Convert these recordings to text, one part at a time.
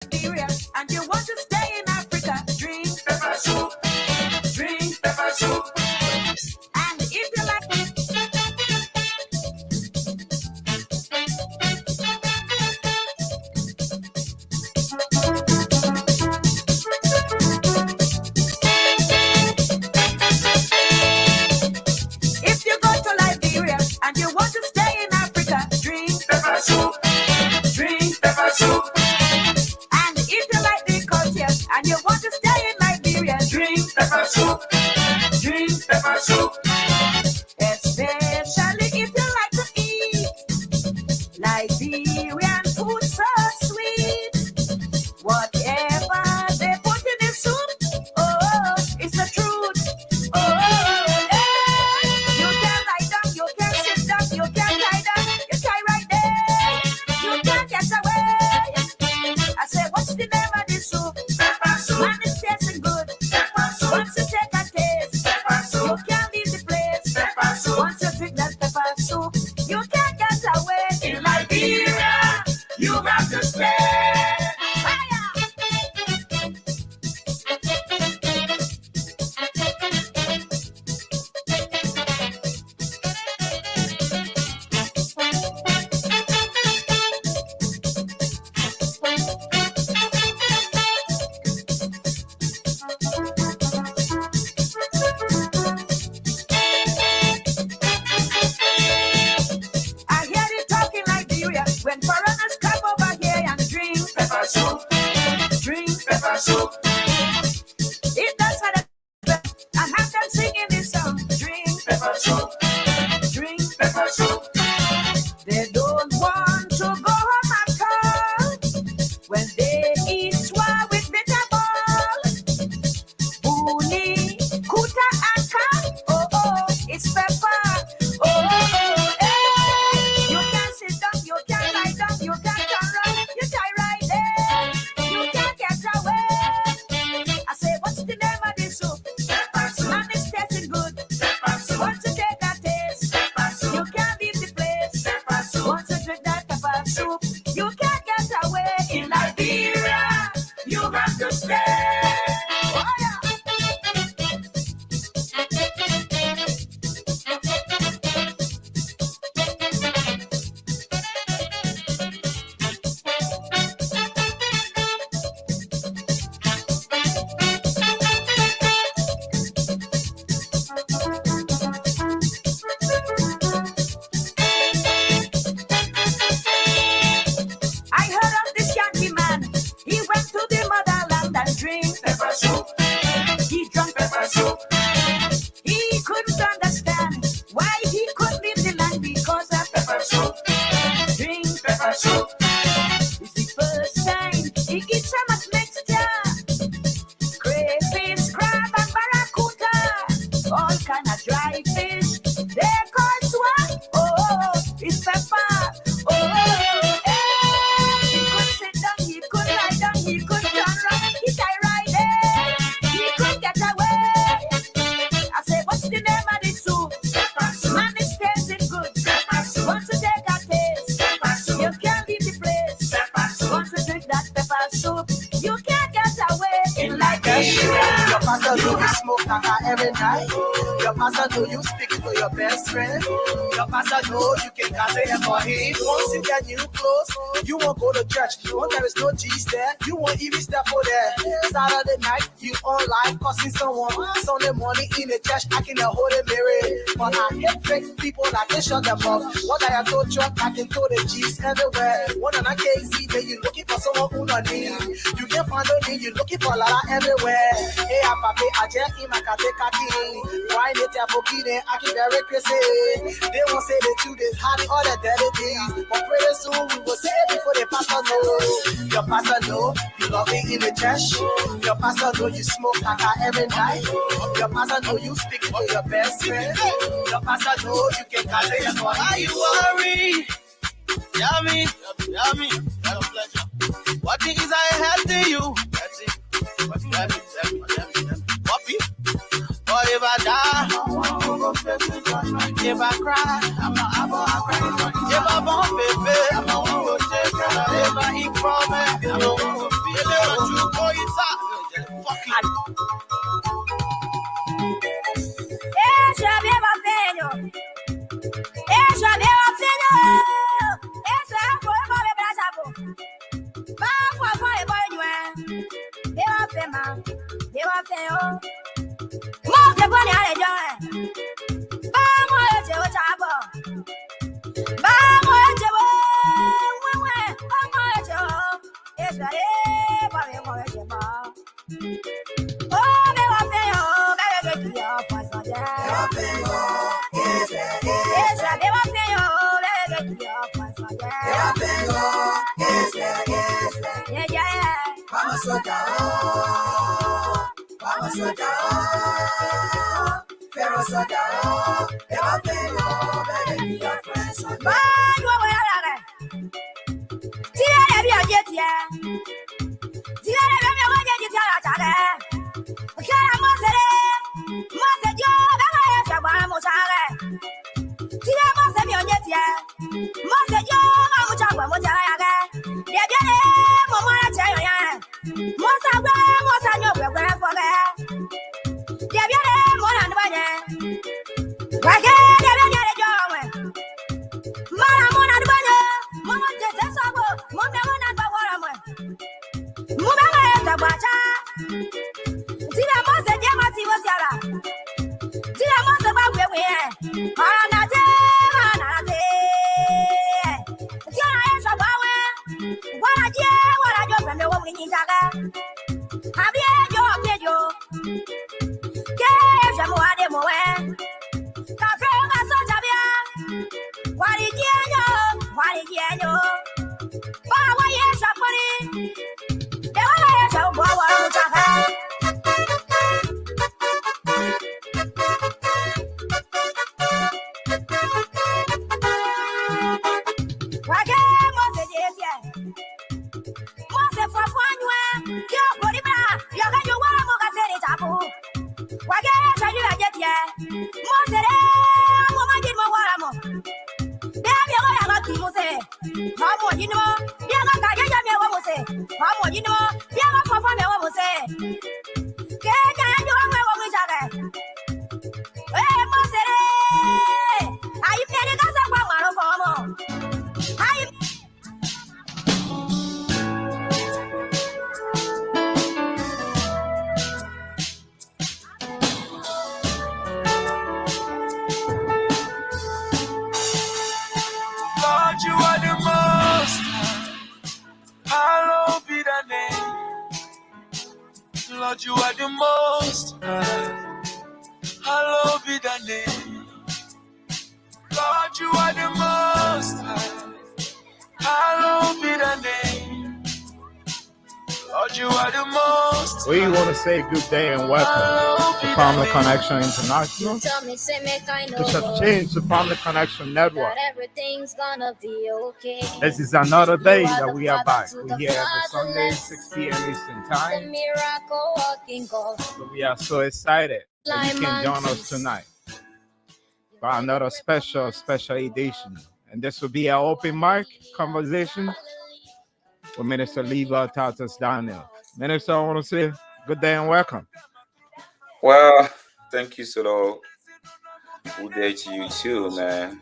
Nigeria and you want to stay in Africa, drink pepper soup. Drink pepper soup. And if you like if you go to Liberia and you want to stay in Africa, drink pepper soup. Drink pepper soup. And if you like the culture and you want to stay in Liberia, drink pepper soup. Drink pepper soup. Especially if you like to eat Liberian food so sweet. Whatever they put in the soup, oh, it's the truth. Oh, hey. You can lie down, you can sit down, you can lie down, you tie right there. You can't get away. I say, what's the name of this soup? Pepper soup. And it's tasting good. Pepper soup. Once you take a taste, pepper soup. You can't leave the place. Pepper soup. Once you drink that pepper soup, you can't get away. In Liberia, you have to stay. Fire! I hear it talking Liberia when foreigners come over here and drink pepper soup. Drink pepper soup. It does have a and have them singing this song. Drink pepper soup. Drink pepper soup. They don't want to go home at all when they eat swallow with bitter ball. Buni, kuta, aka. Oh, oh, it's pepper. Oh, hey. You can't sit down, you can't lie down, you can't turn around, you tie right there. You can't get away. I say, what's the name of this soup? Pepper soup. And it's tasting good. Pepper soup. Once you take that taste, pepper soup. You can't leave the place. Pepper soup. Once you drink that pepper soup, you can't get away. In Liberia, you have to stay. Oh, yeah. I heard of this Yankee man. He went to the motherland and drink pepper soup. He drank pepper soup. He couldn't understand why he couldn't leave the land because of pepper soup. Drink pepper soup. It's the first time he eats so much mixture. Crayfish, crab, and barracuda. All kind of dry fish. They call swat. Oh, it's pepper. Oh, hey. He couldn't sit down, he couldn't lie down, he couldn't turn around, he tie right there. He couldn't get away. I say, what's the name of this soup? Pepper soup. Man, it's tasting good. Pepper soup. Once you take a taste, pepper soup. You can't leave the place. Pepper soup. Once you drink that pepper soup, you can't get away. In Liberia. Your pastor do you smoke kaka every night. Your pastor do you speak to your best friend. Your pastor know you can cancel him for him. Once you get new clothes, you won't go to church. Once there is no G's there, you won't even step for there. Saturday night, you on live cussing someone. Sunday morning in the church, I can hold a mirror. But I hate fake people that can shut them up. What I have told you, I can throw the G's everywhere. One on a KZ, then you looking for someone who not need. You can't find no need, you looking for Lala everywhere. Hey, papi, I just in my kaki. Why they tell for kidding? I can very crazy. They won't say the truth is how the other dirty things. But pretty soon we will say it before the pastor know. Your pastor know you love it in the church. Your pastor know you smoke kaka every night. Your pastor know you speak to your best friend. Your pastor know you can cancel your money. Why you worry? Yummy, yummy, pleasure. What things I have to you? That's it. Puppy, or if I die, if I cry, if I bump it, if I eat from it, You go inside. Fuck it. Esse é meu filho. Esse é meu filho. Esse é o povo de Brasil. Vamos, vamos, vamos, meu afema, meu afeo. Monte boni alejo. Vamos, eu te o chabo. Vamos, eu te o. Vamos, eu te o. Esse é meu chabo. Oh, meu afeo, meu que eu faço já. Meu afeo, esse é meu afeo, meu que eu faço já. Meu afeo, esse é. Yeah. Vamos soltar, vamos soltar, pero soltar, meu afeo, meu que eu faço já. Vai, vamos lá. Tira minha gente, tira minha gente, tira tira. Cara, mosere, mosejo, bela essa bara mosare. Tira mose mi onyetie, mosejo, mamucha kwa mosara yaga. Debiane, momara cheyo ya. Mosa gwe, mosa nyogwe gwe foge. Debiane, mona nbanye. Wake, debiane jowe. Mara mona nbanye, momo tete sobo, momo mona nbawara mwe. Mubela esa bacha. Tira mose jema ti wosiara. Tira mose ba wewe. Anate, anate. Tira esa bawe. Wala jo pende wo ni jaga. Abie jo. Ke jamu ade mowe. Ka fenga so jabia. Wali jienyo. Ba wa ye shapori. De wala ye shapo wa mutaka. Lord, you are the most high. Hallowed be thy name. Lord, you are the most high. Hallowed be thy name. Lord, you are the most high. Hallowed be thy name. Lord, you are the most high. We want to say good day and welcome to Family Connection International. We have changed to Family Connection Network. Everything's gonna be okay. This is another day that we are back. We're here every Sunday, 6 p.m. Eastern The Time. miracle working God. So we are so excited that you can join us tonight for another special edition. And this will be our open mic conversation with Minister Levi Tatas Daniel. Minister, I want to say good day and welcome. Well, thank you, Solo. Good day to you too, man.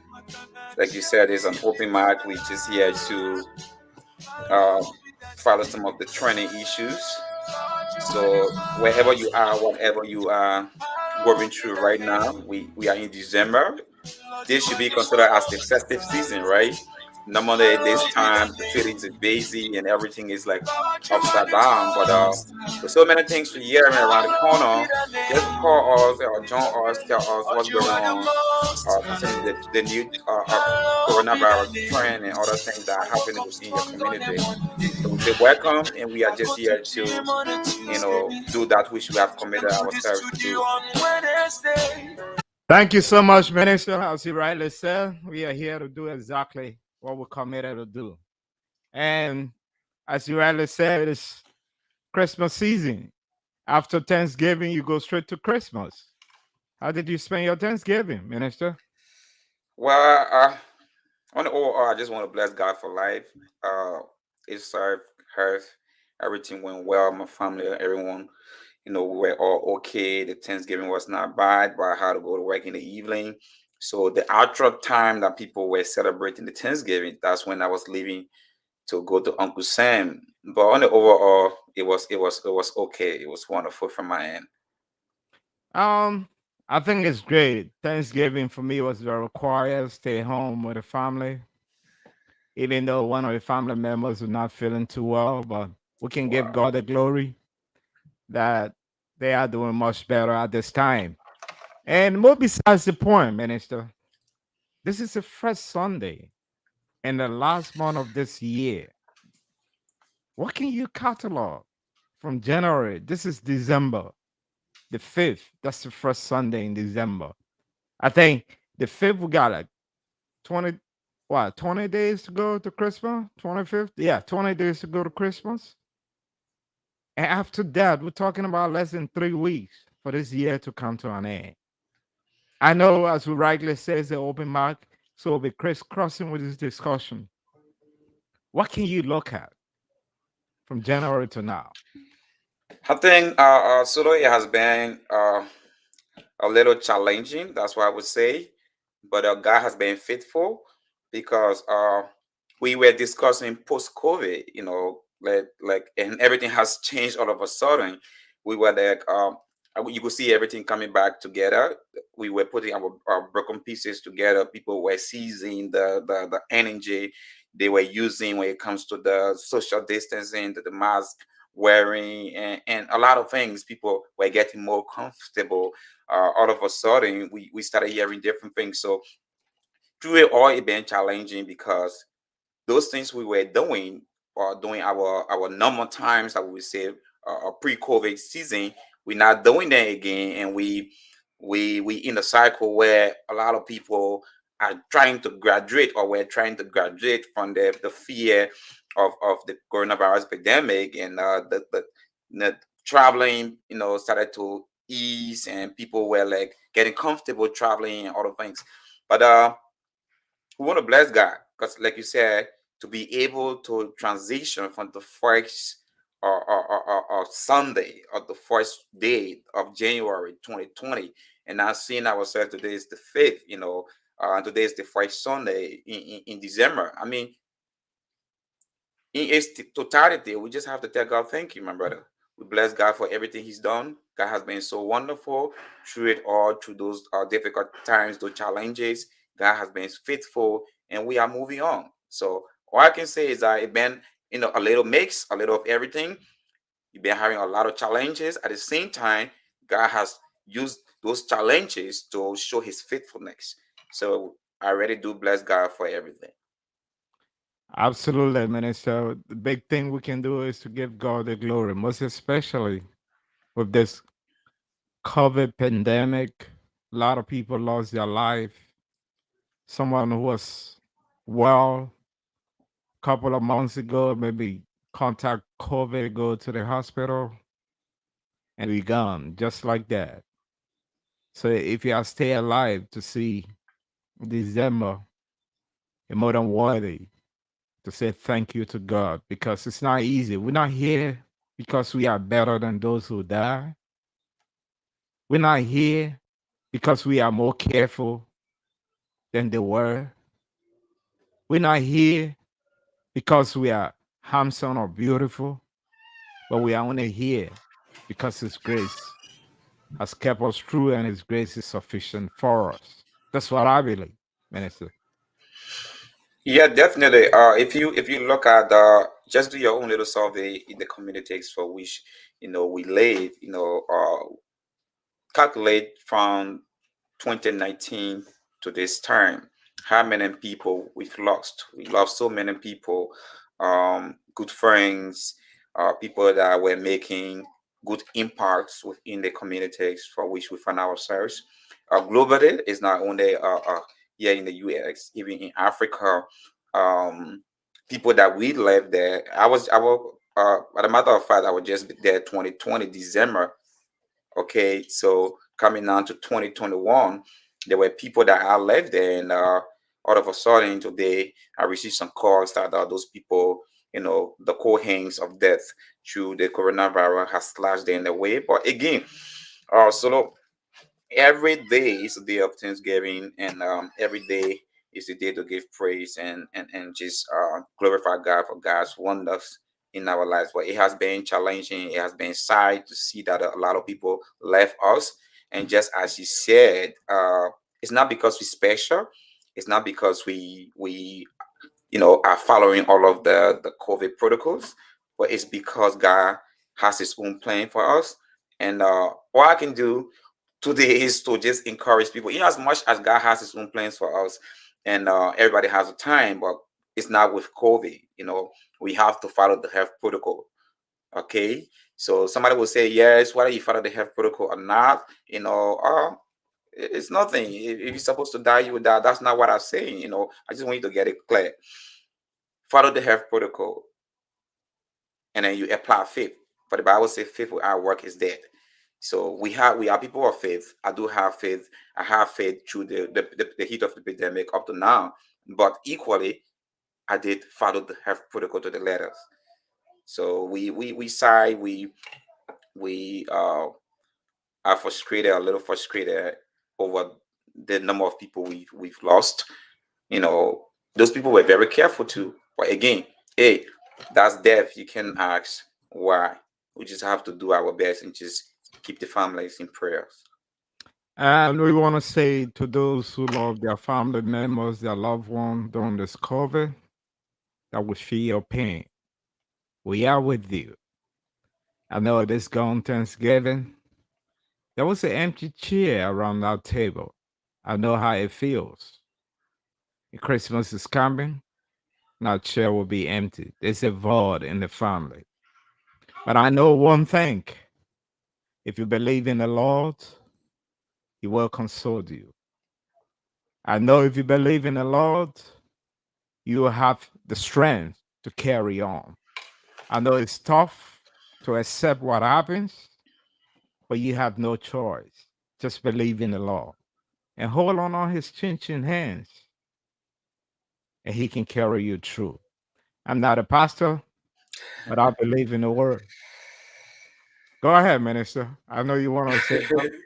Like you said, it's an open mic. We're just here to follow some of the trending issues. So wherever you are, whatever you are going through right now, we are in December. This should be considered as the festive season, right? Normally at this time, the feeling is busy and everything is like upside down. But with so many things to hear around the corner, just call us or join us, tell us what's going on concerning the new coronavirus trend and other things that are happening within your community. So we say welcome, and we are just here to, do that which we have committed ourselves to do. Thank you so much, Minister. As you rightly said, we are here to do exactly what we're committed to do. And as you rightly said, it's Christmas season. After Thanksgiving, you go straight to Christmas. How did you spend your Thanksgiving, Minister? Well, on the overall, I just want to bless God for life. His serve, health, Everything went well. My family, everyone, we were all okay. The Thanksgiving was not bad, but I had to go to work in the evening. So the actual time that people were celebrating the Thanksgiving, that's when I was leaving to go to Uncle Sam. But on the overall, it was okay. It was wonderful from my end. Um, I think it's great. Thanksgiving for me was very quiet. Stay home with the family, even though one of the family members was not feeling too well. But we can give Wow. God the glory that they are doing much better at this time. And more besides the point, Minister, this is the first Sunday in the last month of this year. What can you catalog from January? This is December, the 5th. That's the first Sunday in December. I think the 5th, we got like 20, 20 days to go to Christmas? 25th? Yeah, 20 days to go to Christmas. And after that, we're talking about less than 3 weeks for this year to come to an end. I know, as we rightly says, the open mic, so we'll be crisscrossing with this discussion. What can you look at from January to now? I think solo it has been a little challenging. That's what I would say. But God has been faithful because we were discussing post COVID, and everything has changed all of a sudden. We were like, you could see everything coming back together. We were putting our broken pieces together. People were seizing the energy they were using when it comes to the social distancing, to the mask wearing, and a lot of things. People were getting more comfortable. All of a sudden, we started hearing different things. So through it all, it been challenging because those things we were doing or doing our normal times, I would say, pre-COVID season, we're not doing that again, and we in a cycle where a lot of people are trying to graduate, or we're trying to graduate from the fear of the coronavirus pandemic, and the traveling, started to ease, and people were like getting comfortable traveling and all the things. But we want to bless God because, like you said, to be able to transition from the first or Sunday or the first day of January 2020, and now seeing ourselves today is the fifth, today is the first Sunday in December. I mean, in its totality, we just have to tell God, thank you, my brother. We bless God for everything He's done. God has been so wonderful through it all, through those difficult times, those challenges. God has been faithful, and we are moving on. So all I can say is that it's been, a little mix, a little of everything. You've been having a lot of challenges. At the same time, God has used those challenges to show His faithfulness. So I really do bless God for everything. Absolutely, Minister. The big thing we can do is to give God the glory, most especially with this COVID pandemic. A lot of people lost their life. Someone who was well a couple of months ago, maybe contact COVID, go to the hospital, and be gone just like that. So if you are stay alive to see December, you're more than worthy to say thank you to God, because it's not easy. We're not here because we are better than those who die. We're not here because we are more careful than they were. We're not here because we are handsome or beautiful, but we are only here because His grace has kept us true, and His grace is sufficient for us. That's what I believe, Minister. Yeah, definitely. If you look at just do your own little survey in the communities for which we live. Calculate from 2019 to this time how many people we've lost. We lost so many people, good friends, people that were making good impacts within the communities for which we find ourselves. Globally, it's not only here in the US, even in Africa. Um, People that we left there. As a matter of fact, I was just there 2020 December. Okay, so coming on to 2021, there were people that I left there, and all of a sudden today I received some calls that those people, the cold hands of death through the coronavirus has slashed them away. But again, so every day is a day of Thanksgiving, and every day is a day to give praise and just glorify God for God's wonders in our lives. But it has been challenging. It has been sad to see that a lot of people left us. And just as you said, it's not because we're special. It's not because we are following all of the COVID protocols, but it's because God has His own plan for us. And what I can do today is to just encourage people, in as much as God has His own plans for us, and everybody has a time, but it's not with COVID. We have to follow the health protocol. Okay, so somebody will say, yes, whether you follow the health protocol or not, it's nothing. If you're supposed to die, you will die. That's not what I'm saying. I just want you to get it clear. Follow the health protocol, and then you apply faith. For the Bible says, faith without work is dead. So we are people of faith. I do have faith. I have faith through the heat of the pandemic up to now. But equally, I did follow the health protocol to the letters. So we sigh, we are frustrated, a little frustrated over the number of people we've lost. Those people were very careful too. But again, hey, that's death. You can ask why. We just have to do our best and just keep the families in prayers. And we want to say to those who love their family members, their loved ones during this COVID, that we feel your pain. We are with you. I know this gone Thanksgiving. There was an empty chair around our table. I know how it feels. Christmas is coming, and our chair will be empty. There's a void in the family. But I know one thing. If you believe in the Lord, He will console you. I know if you believe in the Lord, you will have the strength to carry on. I know it's tough to accept what happens, but you have no choice. Just believe in the Lord and hold on His chin hands, and He can carry you through. I'm not a pastor, but I believe in the word. Go ahead, minister. I know you want to say something.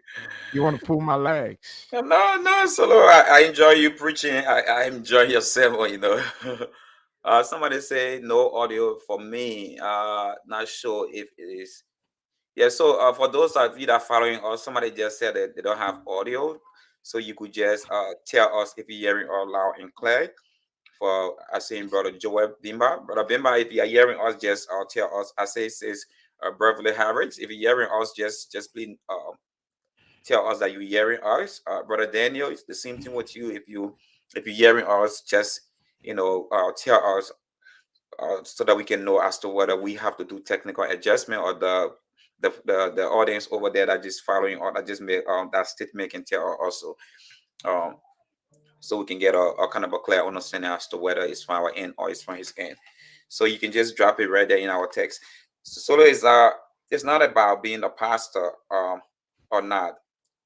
You want to pull my legs. No, Solo. I enjoy you preaching. I enjoy your sermon. Somebody say no audio for me. Not sure if it is. Yeah, so for those of you that are following us, somebody just said that they don't have audio. So you could just tell us if you're hearing us loud and clear. For I saying Brother Joel Bimba. Brother Bimba, if you are hearing us, just tell us. I say it says Beverly Harris. If you're hearing us, just please tell us that you're hearing us. Brother Daniel, it's the same thing with you. If you're hearing us, just tell us so that we can know as to whether we have to do technical adjustment, or the audience over there that just following or that just make that statement can tell us also. So we can get a kind of a clear understanding as to whether it's from our end or it's from his end. So you can just drop it right there in our text. So it's not about being a pastor or not.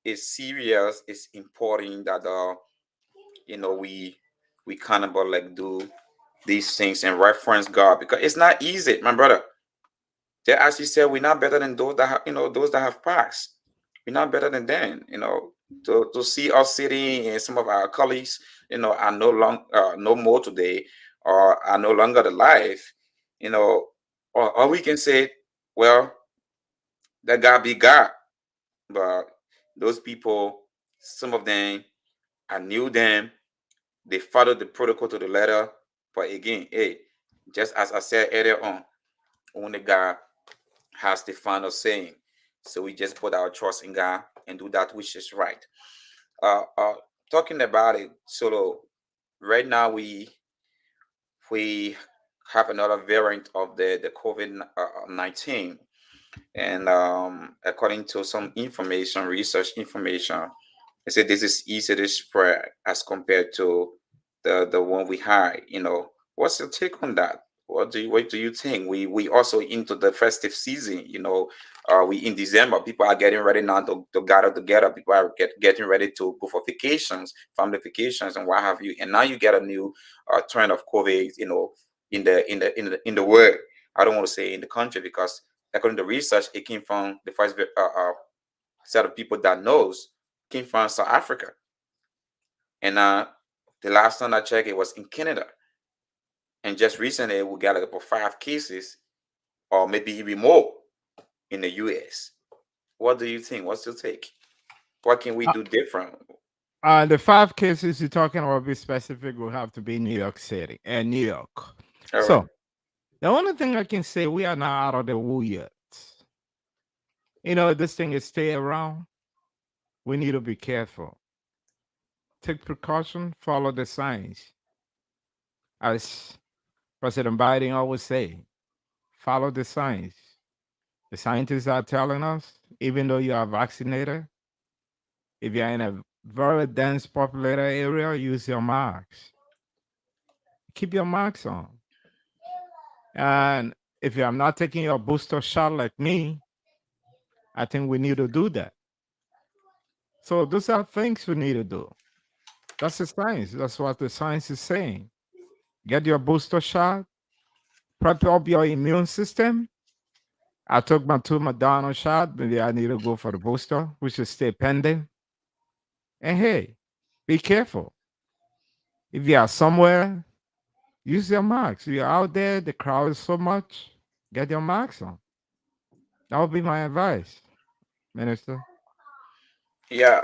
It's serious. It's important that we kind of like do these things and reference God, because it's not easy, my brother. As you said, we're not better than those that those that have passed. We're not better than them. To see us sitting and some of our colleagues, are no more today, or are no longer alive, or we can say, well, that God be God. But those people, some of them, I knew them. They followed the protocol to the letter. But again, hey, just as I said earlier on, only God has the final saying. So we just put our trust in God and do that which is right. Talking about it, so right now we have another variant of the COVID-19, and according to some research information, they said this is easier to spread as compared to the one we had. What's your take on that? What do you think? We also into the festive season. We in December. People are getting ready now to gather together. People are getting ready to go for vacations, family vacations, and what have you. And now you get a new trend of COVID. in the world. I don't want to say in the country because according to research, it came from the first set of people that knows came from South Africa, and the last time I checked, it was in Canada, and just recently we got like about 5 cases, or maybe even more, in the U.S. What do you think? What's your take? What can we Uh, do different? the 5 cases you're talking about, be specific, will have to be New York City and New York. All right. So the only thing I can say, we are not out of the woo yet. This thing is stay around. We need to be careful. Take precaution, follow the signs. As President Biden always say, follow the signs. The scientists are telling us, even though you are vaccinated, if you're in a very dense populated area, use your masks. Keep your masks on. And if you are not taking your booster shot like me, I think we need to do that. So those are things we need to do. That's the science. That's what the science is saying. Get your booster shot, prep up your immune system. I took my 2 Moderna shot. Maybe I need to go for the booster, which is still pending. And hey, be careful. If you are somewhere, use your mask. You're out there, the crowd is so much, get your mask on. That would be my advice, Minister. Yeah.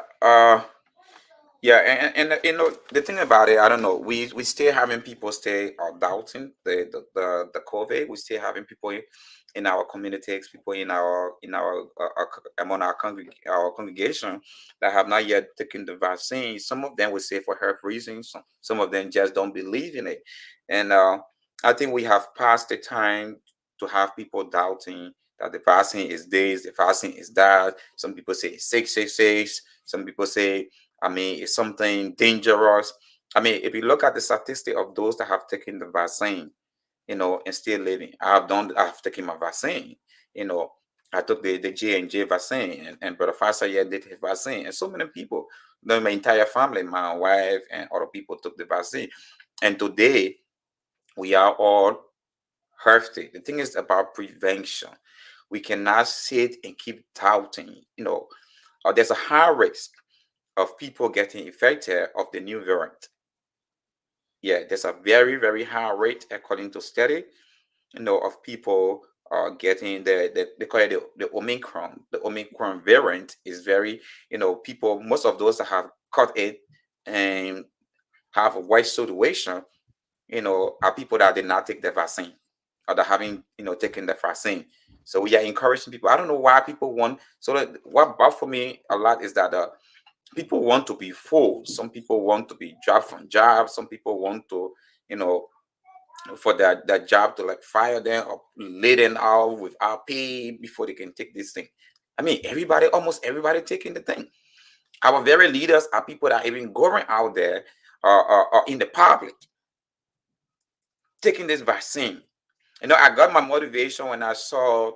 Yeah, and the thing about it, I don't know. We still having people stay doubting the COVID. We still having people in our communities, people among our congregation that have not yet taken the vaccine. Some of them will say for health reasons. Some of them just don't believe in it, and I think we have passed the time to have people doubting that the vaccine is this, the vaccine is that. Some people say 666. Some people say, I mean, it's something dangerous. I mean, if you look at the statistic of those that have taken the vaccine, and still living, I've taken my vaccine, you know, I took the J&J vaccine, and Brother Faster here did his vaccine, and so many people, my entire family, my wife and other people took the vaccine. And today, we are all healthy. The thing is about prevention. We cannot sit and keep doubting, there's a high risk of people getting infected of the new variant. Yeah, there's a very, very high rate, according to study, of people getting they call it the Omicron. The Omicron variant is very, people, most of those that have caught it and have a worse situation, are people that did not take the vaccine or that haven't, taken the vaccine. So we are encouraging people. I don't know why people want. So that what bothers me a lot is that people want to be full. Some people want to be dropped from jobs. Some people want to, for that job to like fire them or lay them out without pay before they can take this thing. I mean, almost everybody taking the thing. Our very leaders are people that are even going out there or in the public taking this vaccine. I got my motivation when I saw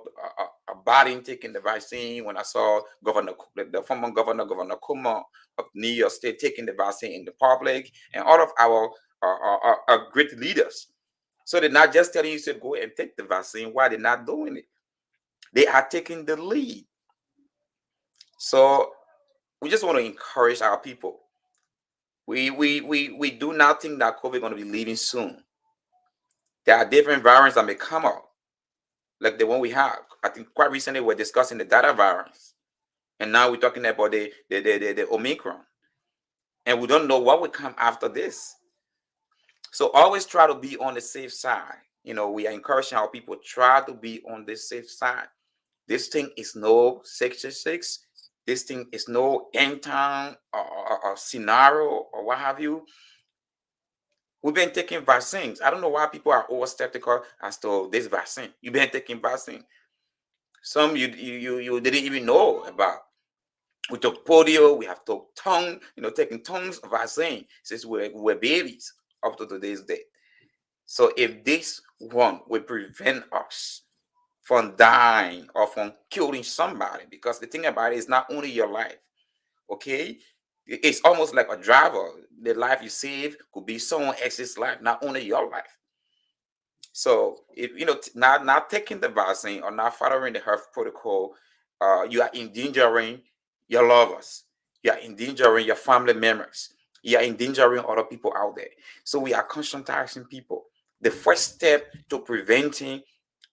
Biden taking the vaccine, when I saw the former Governor Kuma of New York State taking the vaccine in the public, and all of our great leaders. So they're not just telling you to go and take the vaccine. Why they're not doing it? They are taking the lead. So we just want to encourage our people. We do not think that COVID is going to be leaving soon. There are different variants that may come out, like the one we have. I think quite recently we're discussing the Delta virus, and now we're talking about the Omicron, and we don't know what will come after this. So always try to be on the safe side. We are encouraging our people, try to be on the safe side. This thing is no 666. This thing is no end time or scenario or what have you. We've been taking vaccines. I don't know why people are over skeptical as to this vaccine. You've been taking vaccine. Some you didn't even know about. We took polio. We have took taking tons of vaccine since we're babies up to today's date. So if this one will prevent us from dying or from killing somebody, because the thing about it is not only your life, okay? It's almost like a driver. The life you save could be someone else's life, not only your life. So if not taking the vaccine or not following the health protocol, you are endangering your lovers, you are endangering your family members, you are endangering other people out there. So we are conscientizing people. The first step to preventing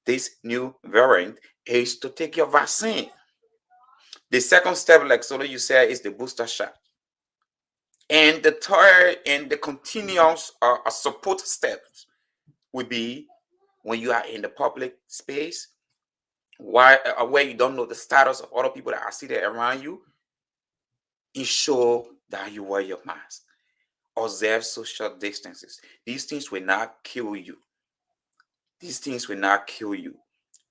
this new variant is to take your vaccine. The second step, like Solo you said, is the booster shot. And the third and the continuous support steps would be when you are in the public space, where you don't know the status of other people that are seated around you, ensure that you wear your mask. Observe social distances. These things will not kill you. These things will not kill you.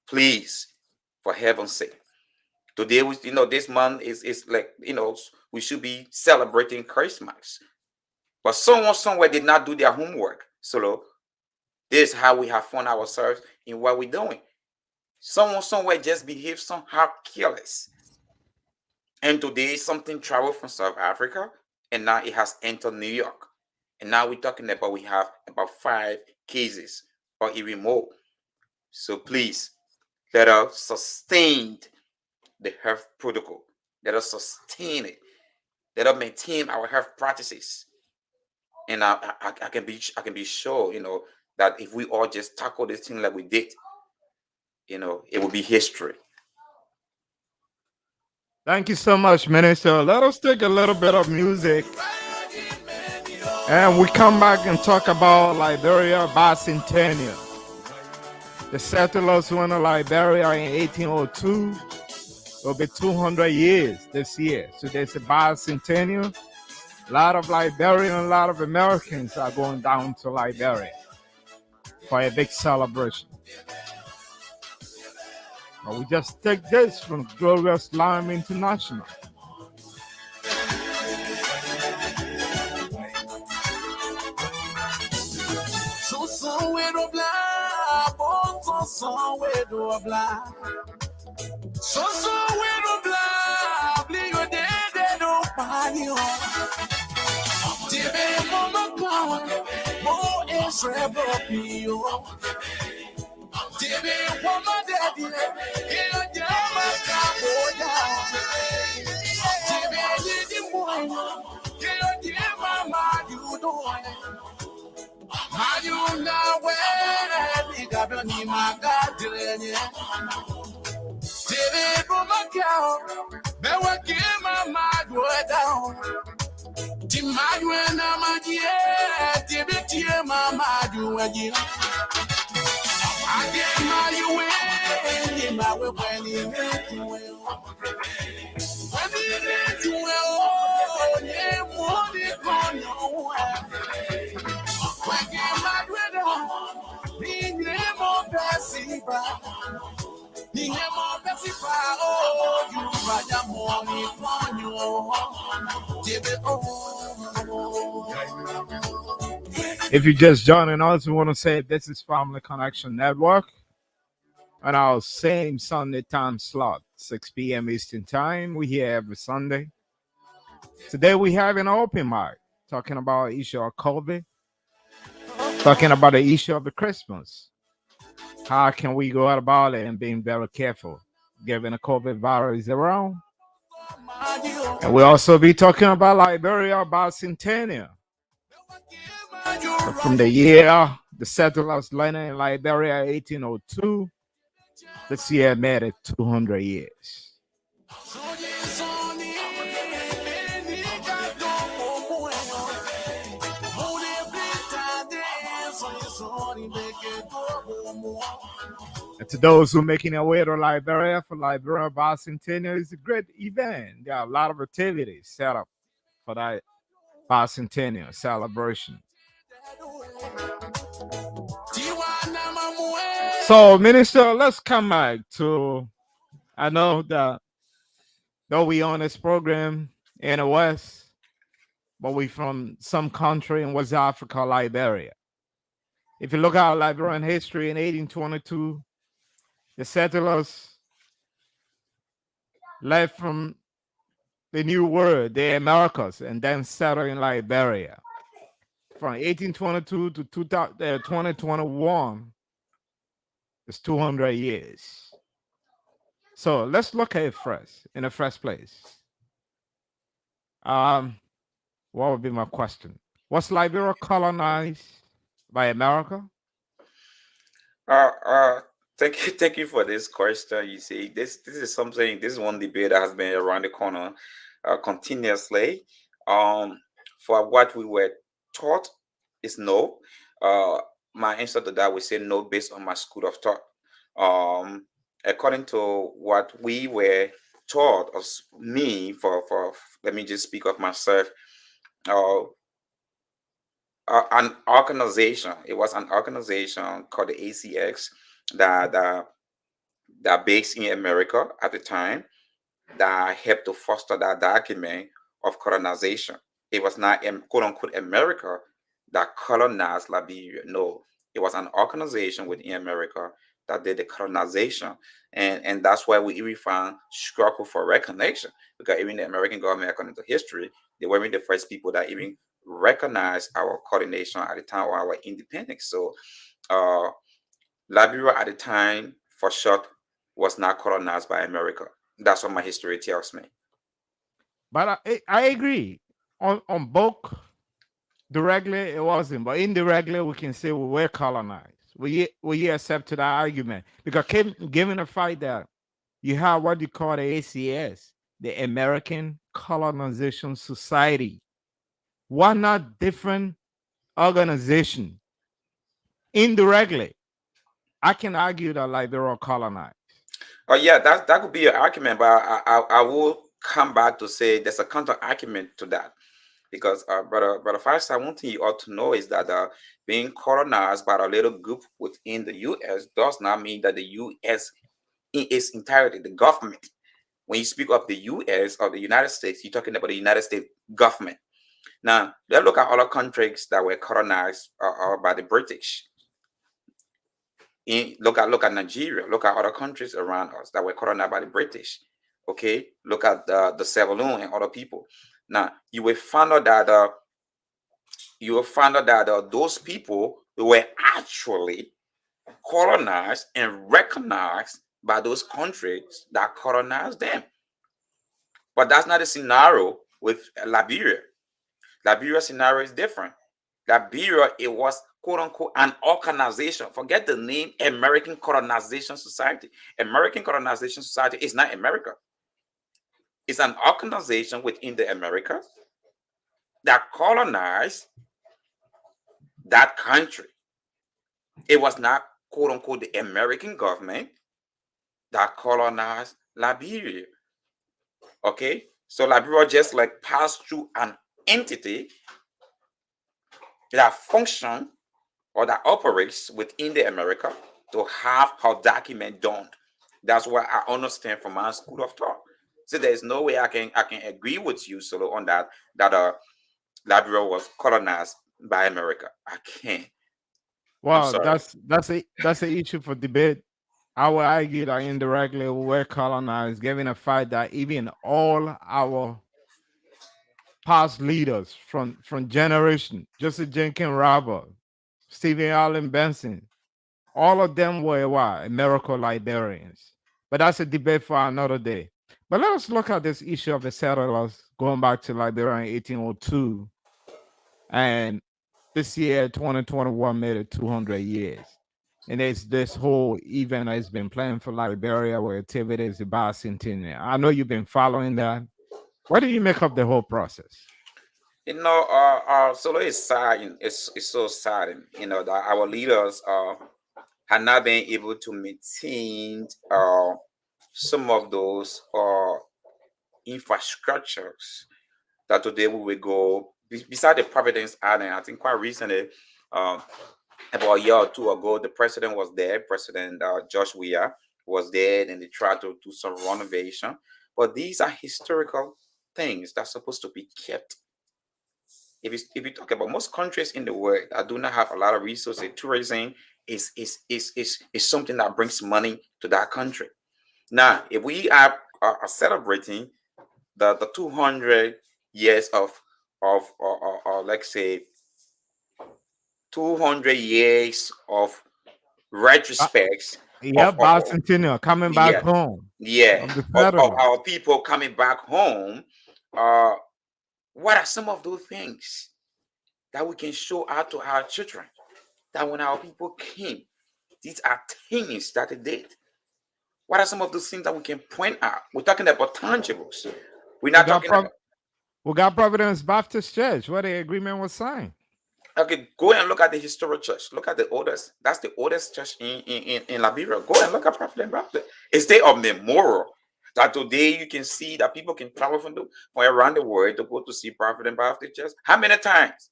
Please, for heaven's sake. Today, this month is like, we should be celebrating Christmas. But someone somewhere did not do their homework. So this is how we have found ourselves in what we're doing. Someone somewhere just behaved somehow careless. And today something traveled from South Africa and now it has entered New York. And now we're talking about we have about 5 cases or even more. So please, let us sustain the health protocol. Let us sustain it. Let us maintain our health practices. And I can be sure, that if we all just tackle this thing like we did, it will be history. Thank you so much, Minister. Let us take a little bit of music. And we come back and talk about Liberia bicentennial. The settlers went to Liberia in 1802. It'll be 200 years this year. So there's a bicentennial. A lot of Liberians, a lot of Americans are going down to Liberia for a big celebration. But we just take this from Glorious Lime International. If you just joining us, we want to say this is Family Connection Network on our same Sunday time slot, 6 p.m. Eastern Time. We're here every Sunday. Today we have an open mic talking about the issue of COVID, talking about the issue of the Christmas. How can we go out about it and being very careful given the COVID virus around? And we'll also be talking about Liberia bicentennial. From the year the settlers landed in Liberia 1802, this year made it 200 years. And to those who are making their way to Liberia for Liberia bicentennial, it's a great event. There are a lot of activities set up for that bicentennial celebration. So, Minister, let's come back to, I know that though we on this program in the West, but we from some country in West Africa, Liberia. If you look at Liberian history in 1822, the settlers left from the New World, the Americas, and then settled in Liberia. From 1822 to 2021, It's 200 years. So let's look at it first. In the first place, um, what would be my question? Was Liberia colonized by America? Uh, uh, thank you for this question. You see, this is something. This is one debate that has been around the corner, continuously. Um, for what we were taught is no. Uh, my answer to that would say no, based on my school of thought. Um, According to what we were taught, as me, for let me just speak of myself. Uh, an organization. It was an organization called the ACX that based in America at the time that helped to foster that document of colonization. It was not quote unquote America that colonized Liberia. No, it was an organization within America that did the colonization. And that's why we even found struggle for recognition, because even the American government, according to history, they weren't the first people that even recognized our coordination at the time of our independence. So uh, Liberia at the time, for short, was not colonized by America. That's what my history tells me. But I agree. On both directly it wasn't, but indirectly we can say we were colonized. We accept that argument because given the fact that you have what you call the ACS, the American Colonization Society, why not different organization? Indirectly, I can argue that like they're all colonized. Oh yeah, that could be an argument, but I will come back to say there's a counter argument to that, because brother Firestyle, one thing you ought to know is that being colonized by a little group within the U.S. does not mean that the U.S. in its entirety, the government. When you speak of the U.S. or the United States, you're talking about the United States government. Now, let's look at other countries that were colonized by the British. Look at Nigeria. Look at other countries around us that were colonized by the British. Okay, look at the Sierra Leone and other people. Now, you will find out that those people were actually colonized and recognized by those countries that colonized them. But that's not the scenario with Liberia. Liberia's scenario is different. Liberia, it was quote unquote an organization. Forget the name American Colonization Society. American Colonization Society is not America. It's an organization within the Americas that colonized that country. It was not quote unquote the American government that colonized Liberia. Okay, so Liberia just like passed through an entity that function or that operates within the America to have her document done. That's what I understand from my school of thought. So there's no way I can agree with you, Solo, on that Liberia was colonized by America. I can't. I'm Well, sorry. that's an issue for debate. I will argue that indirectly we were colonized, given the fact that even all our past leaders from generation, Joseph Jenkins Robert, Stephen Allen Benson, all of them were what? American Liberians. But that's a debate for another day. But let us look at this issue of the settlers going back to Liberia in 1802. And this year, 2021, made it 200 years. And there's this whole event that has been planned for Liberia where activities is about bicentennial. I know you've been following that. What do you make of the whole process? Solo is sad. It's so sad, that our leaders had not been able to maintain some of those infrastructures that today we will go beside the Providence Island. I think quite recently, um, about a year or two ago, the president was there. President Josh Weah was there, and they tried to do some renovation. But these are historical things that's supposed to be kept. If you talk about most countries in the world that do not have a lot of resources, tourism is something that brings money to that country. Now, if we are celebrating the 200 years of let's say 200 years of Uh, retrospects Yeah, bicentennial coming back yeah, home yeah, of the of settlement. our people coming back home. Uh, what are some of those things that we can show out to our children? That when our people came, these are things that they did. What are some of those things that we can point out? We're talking about tangibles. We're We not got talking about. we got Providence Baptist Church where the agreement was signed. Okay, go and look at the historic church. Look at the oldest. That's the oldest church in Liberia. Go and look at Prophet Baptist. It's there of memorial. That today you can see that people can travel from around the world to go to see Prophet and Baptist Church. How many times?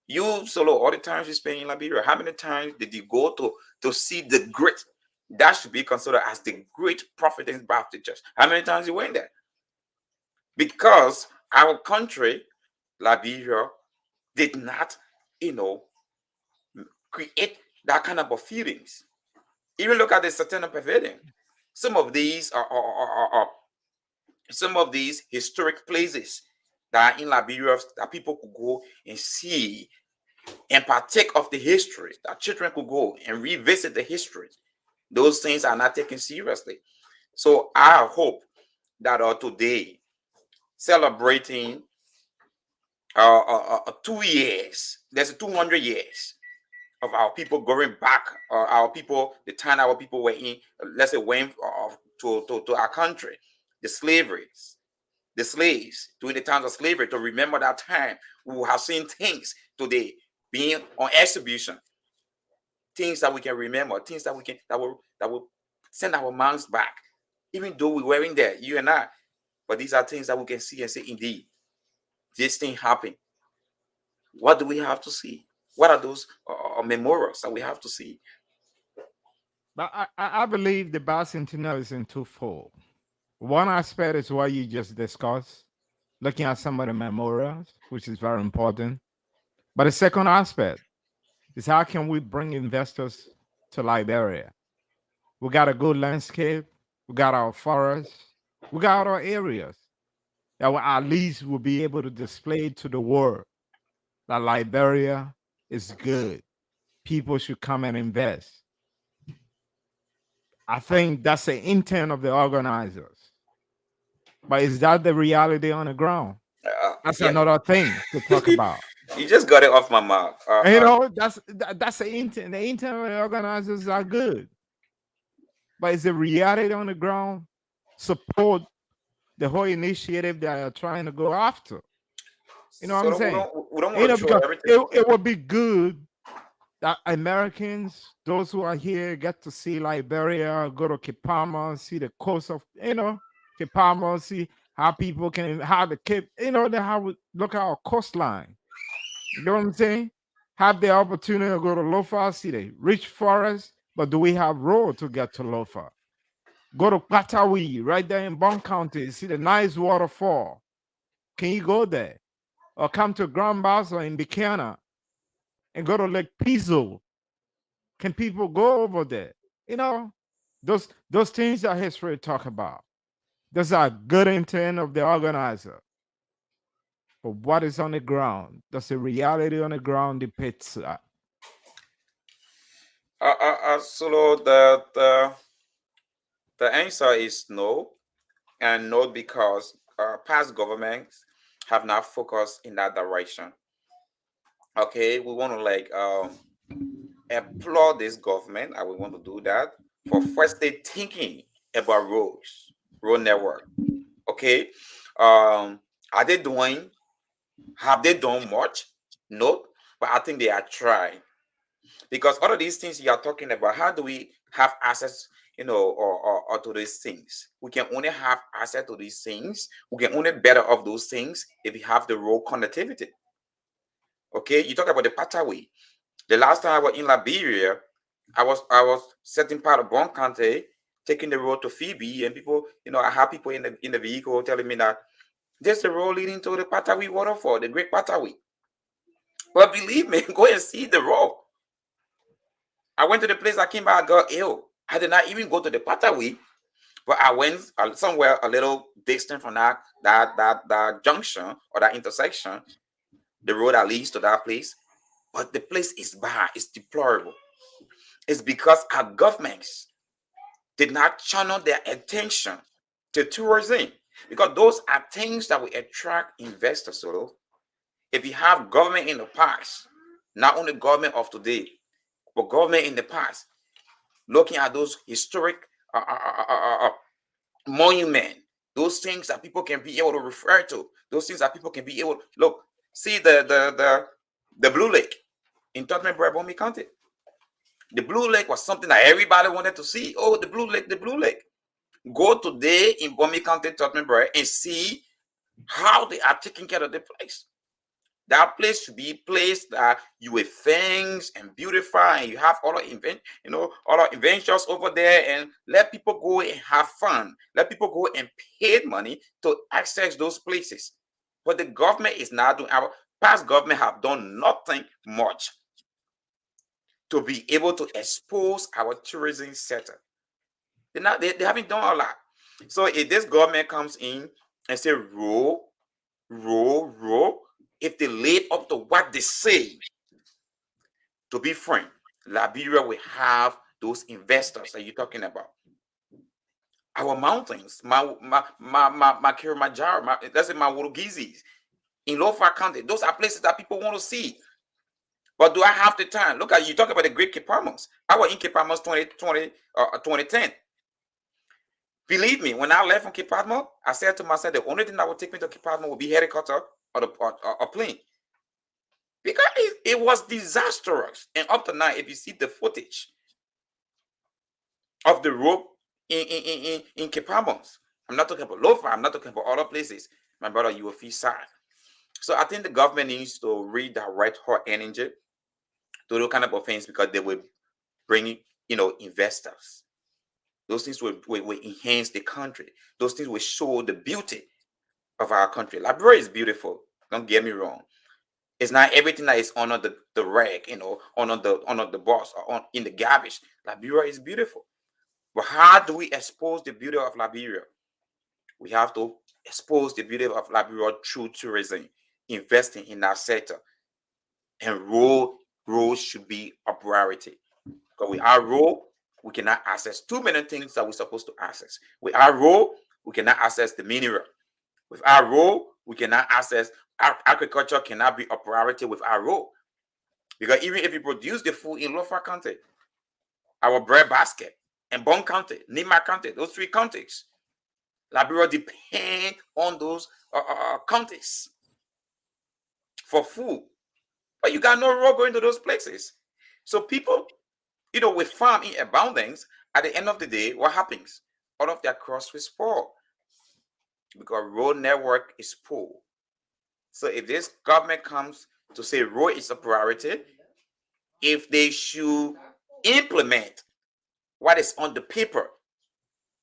You solo all the times you spend in Liberia. How many times did you go to see the great? That should be considered as the great Prophet and Baptist Church. How many times you went there? Because our country, Liberia, did not, you know, create that kind of feelings. Even look at the Satana Pavilion. Some of these are some of these historic places that are in Liberia that people could go and see and partake of the history. That children could go and revisit the history. Those things are not taken seriously. So I hope that today, celebrating 2 years, there's 200 years of our people going back, our people, the time our people were in, let's say, went to our country, the slaveries, the slaves during the times of slavery, to remember that time. We will have seen things today being on exhibition, things that we can remember, things that we can that will send our minds back, even though we weren't there, you and I. But these are things that we can see and say, indeed, this thing happened. What do we have to see? What are those memorials that we have to see? But I believe the bicentennial is in twofold. One aspect is what you just discussed, looking at some of the memorials, which is very important. But the second aspect is how can we bring investors to Liberia? We got a good landscape, we got our forests, we got our areas that will, at least will be able to display to the world that Liberia is good. People should come and invest. I think that's the intent of the organizers. But is that the reality on the ground? That's Yeah, another thing to talk about. you just got it off my mouth. And, you know, that's the intent. The intent of the organizers are good. But is the reality on the ground support the whole initiative that are trying to go after? You know what I'm So saying? we don't You want know, to throw because everything. it would be good that Americans, those who are here, get to see Liberia, go to Kipama, see the coast of, you know, Kipama, see how people can, how the Cape, you know, how we look at our coastline. You know what I'm saying? Have the opportunity to go to Lofa, see the rich forest, but do we have road to get to Lofa? Go to Patawi, right there in Bon County, see the nice waterfall. Can you go there? Or come to Grand Bassa in Bikana and go to Lake Piso. Can people go over there? You know, those things that history talk about. Those are good intent of the organizer. But what is on the ground? Does the reality on the ground depicts that? So the answer is no, and no because past governments have not focused in that direction. Okay, we want to applaud this government, and we want to do that for firstly thinking about road network. Okay, are they doing? Have they done much? No, but I think they are trying, because all of these things you are talking about, how do we have access, or to these things? We can only have access to these things, we can only better off those things if we have the road connectivity. Okay, you talk about the pathway. The last time I was in Liberia, I was setting part of Bon County, taking the road to Phoebe, and people, I have people in the vehicle telling me that there's the road leading to the Patawi waterfall, the Great Patawi. But believe me, go and see the road. I went to the place, I came back, I got ill. I did not even go to the Patawi, but I went somewhere a little distant from that junction or that intersection, the road that leads to that place. But the place is bad, it's deplorable. It's because our governments did not channel their attention to tourism, because those are things that will attract investors. So if you have government in the past, not only government of today, but government in the past, looking at those historic monument, those things that people can be able to refer to, those things that people can be able to look, see the Blue Lake in Tottenham Bomi County. The Blue Lake was something that everybody wanted to see. Oh, the Blue Lake, the Blue Lake. Go today in Bomi County, Tottenham, and see how they are taking care of the place. That place should be a place that you will things and beautify, and you have all the inventions over there, and let people go and have fun. Let people go and pay money to access those places. But the government is not doing. Our past government have done nothing much to be able to expose our tourism sector. They haven't done a lot. So if this government comes in and say roll, if they live up to what they say, to be frank, Liberia will have those investors that you're talking about. Our mountains, my Kilimanjaro, my Wurugizis in Lofa County, those are places that people want to see. But do I have the time? Look at you talk about the Great Cape Palmas. I was in Cape Palmas 2010. Believe me, when I left from Cape Palmas, I said to myself, the only thing that would take me to Cape Palmas would be helicopter or a plane. Because it was disastrous. And up to now, if you see the footage of the road in Cape Palmas, I'm not talking about Lofa, I'm not talking about other places, my brother, you will feel sad. So I think the government needs to redirect her energy to those kind of things, because they will bring investors. Those things will enhance the country. Those things will show the beauty of our country. Liberia is beautiful. Don't get me wrong. It's not everything that is under the rag, under the box or in the garbage. Liberia is beautiful. But how do we expose the beauty of Liberia? We have to expose the beauty of Liberia through tourism, investing in that sector. And roads should be a priority. Because without road, we cannot access too many things that we're supposed to access. Without road, we cannot access the mineral. Without road, we cannot access agriculture. Cannot be a priority without road. Because even if you produce the food in Lofa County, our bread basket, and Bon County, Nima County, those three counties, Liberia depend on those counties for food. But you got no road going to those places. So people, with farm in abundance, at the end of the day, what happens? All of their crops will spoil because road network is poor. So if this government comes to say road is a priority, if they should implement what is on the paper,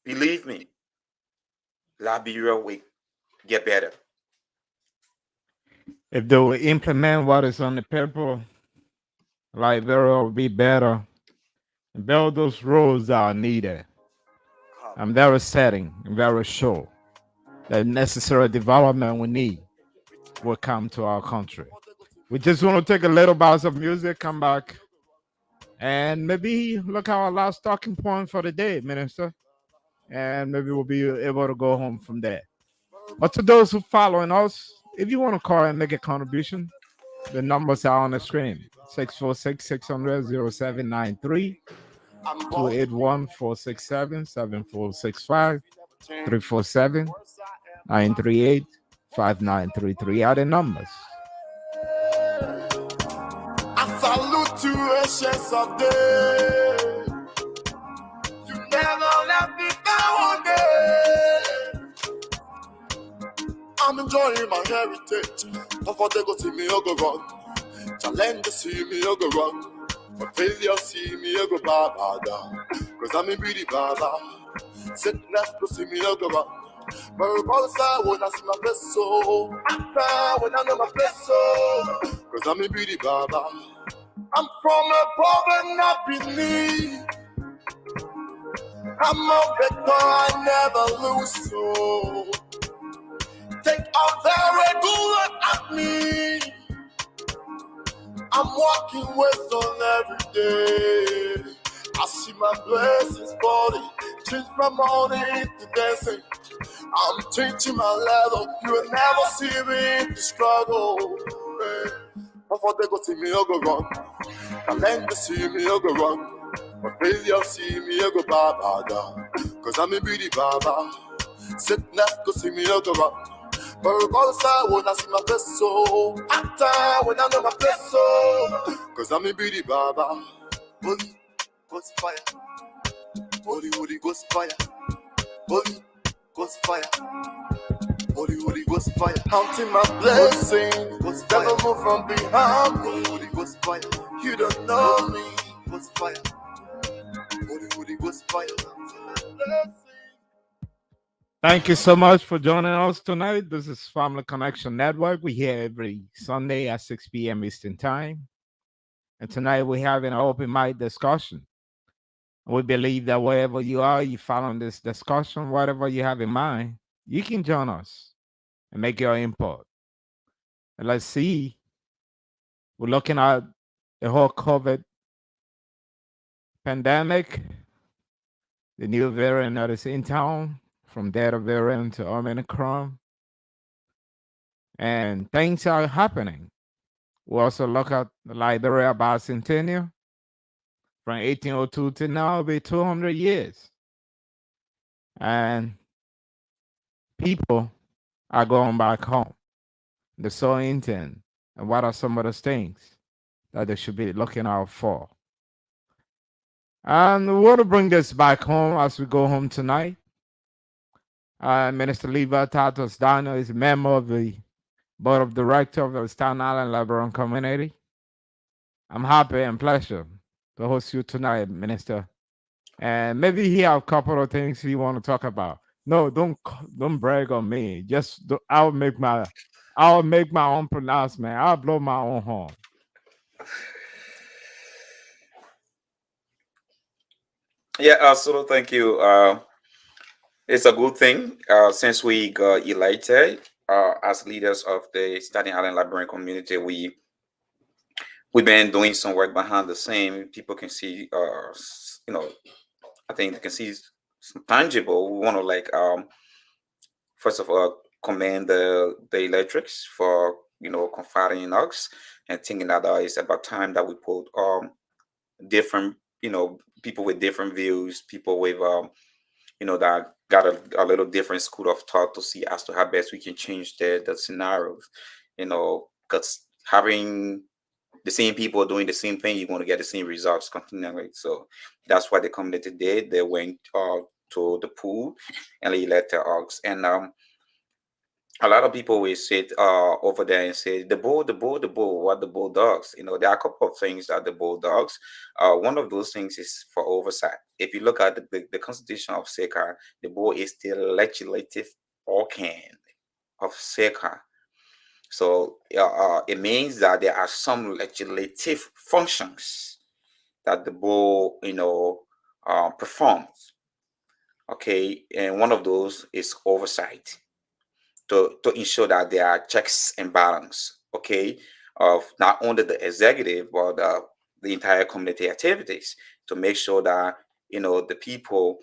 believe me, Liberia will get better. If they will implement what is on the paper, Liberia will be better. And build those roads that are needed. I'm very certain, very sure that necessary development we need will come to our country. We just want to take a little bout of music, come back, and maybe look at our last talking point for the day, Minister. And maybe we'll be able to go home from there. But to those who following us, if you want to call and make a contribution, the numbers are on the screen. 646-600-0793, 281-467-7465, 347-938-5933 are the numbers. I salute to ashes of day. You never let me down again. I'm enjoying my heritage. Before they go see me, I'll go run. Challenge to see me, I'll go run. But failure see me, I'll go baba down. Cause I'm a pretty baba. Sickness to see me, I'll go run. But I when I see my best soul. After when I know my best soul. Cause I'm a pretty baba. I'm from a problem not beneath. I'm a victor, I never lose. So take a very good look at me. I'm walking wisdom every day. I see my blessings falling change my morning to dancing. I'm changing my level. You will never see me to struggle. Before they go see me, I go wrong. And then they see me, I go wrong. But failure see me, I go baba. Cause I'm a beauty baba. Sickness go see me, I go wrong. But regardless, I when I see my face, so after when I know my face, so cause I'm a beauty baba. Holy Ghost fire. Holy Ghost fire. Holy Ghost fire. Holy Ghost fire. Counting my blessing. Ghost fire. Never move from behind me. Holy Ghost fire. You don't know me. Ghost fire. Holy Ghost fire. Thank you so much for joining us tonight. This is Family Connection Network. We're here every Sunday at 6 p.m. Eastern Time. And tonight we're having an open mic discussion. We believe that wherever you are, you following this discussion, whatever you have in mind, you can join us and make your input. And let's see, we're looking at the whole COVID pandemic, the new variant that is in town, from Delta variant to Omicron, and things are happening. We also look at the Liberia bicentennial from 1802 to now, it'll be 200 years. And people are going back home. They're so intent. And what are some of those things that they should be looking out for? And we want to bring this back home as we go home tonight. Minister Levi Tatos Dano is a member of the board of directors of the Staten Island Liberian community. I'm happy and pleasure to host you tonight, Minister. And maybe he have a couple of things he want to talk about. No, don't brag on me. Just I'll make my own pronouncement. I'll blow my own horn. Yeah, so thank you. It's a good thing since we got elected as leaders of the Staten Island Liberian community. We've been doing some work behind the scene. People can see, I think they can see some tangible. We want to first of all commend the electrics for confiding in us and thinking that it's about time that we put different people with different views, people with that got a little different school of thought to see as to how best we can change the scenarios, because having the same people doing the same thing, you're going to get the same results continually. So that's what the community did. They went to the pool and they elected us. And a lot of people will sit over there and say, the bull, what the bulldogs. There are a couple of things that the bulldogs. One of those things is for oversight. If you look at the Constitution of SECA, the bull is the legislative organ of SECA. So it means that there are some legislative functions that the bull, performs. Okay, and one of those is oversight. To ensure that there are checks and balance, okay, of not only the executive but the entire community activities, to make sure that the people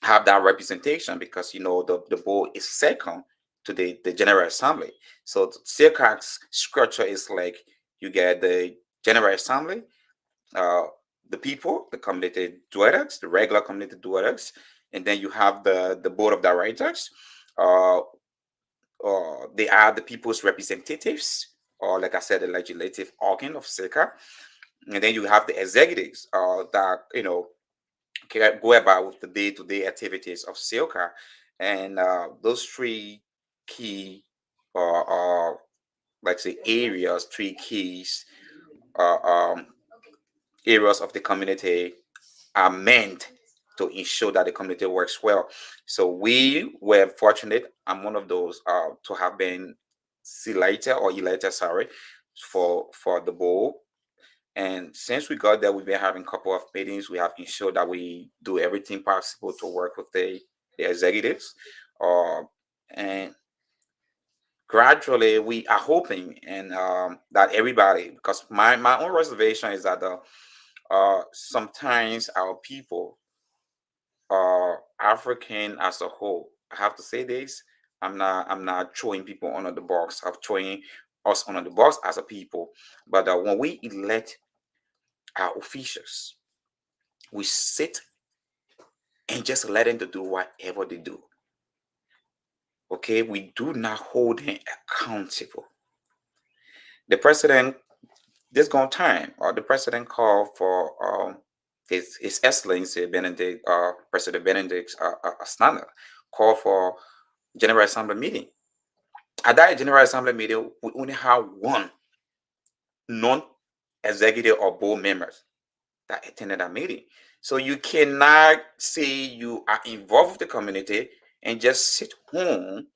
have that representation, because the board is second to the General Assembly. So the SECA's structure is like you get the General Assembly, the people, the community directors, the regular community directors, and then you have the board of directors. They are the people's representatives, or like I said, the legislative organ of SECA. And then you have the executives that can go about with the day-to-day activities of SECA. And those three key, like say areas, three keys areas of the community are meant to ensure that the community works well. So we were fortunate. I'm one of those to have been elected, sorry, for the board. And since we got there, we've been having a couple of meetings. We have ensured that we do everything possible to work with the executives. And gradually, we are hoping and that everybody, because my own reservation is that sometimes our people African as a whole. I have to say this. I'm not throwing people under the box. I'm throwing us under the box as a people. But when we elect our officials, we sit and just let them to do whatever they do. Okay, we do not hold them accountable. The president, this gone time, or the president called for His Excellency Benedict, President Benedict Asnana, called for General Assembly meeting. At that General Assembly meeting, we only have one non-executive or board members that attended that meeting. So you cannot say you are involved with the community and just sit home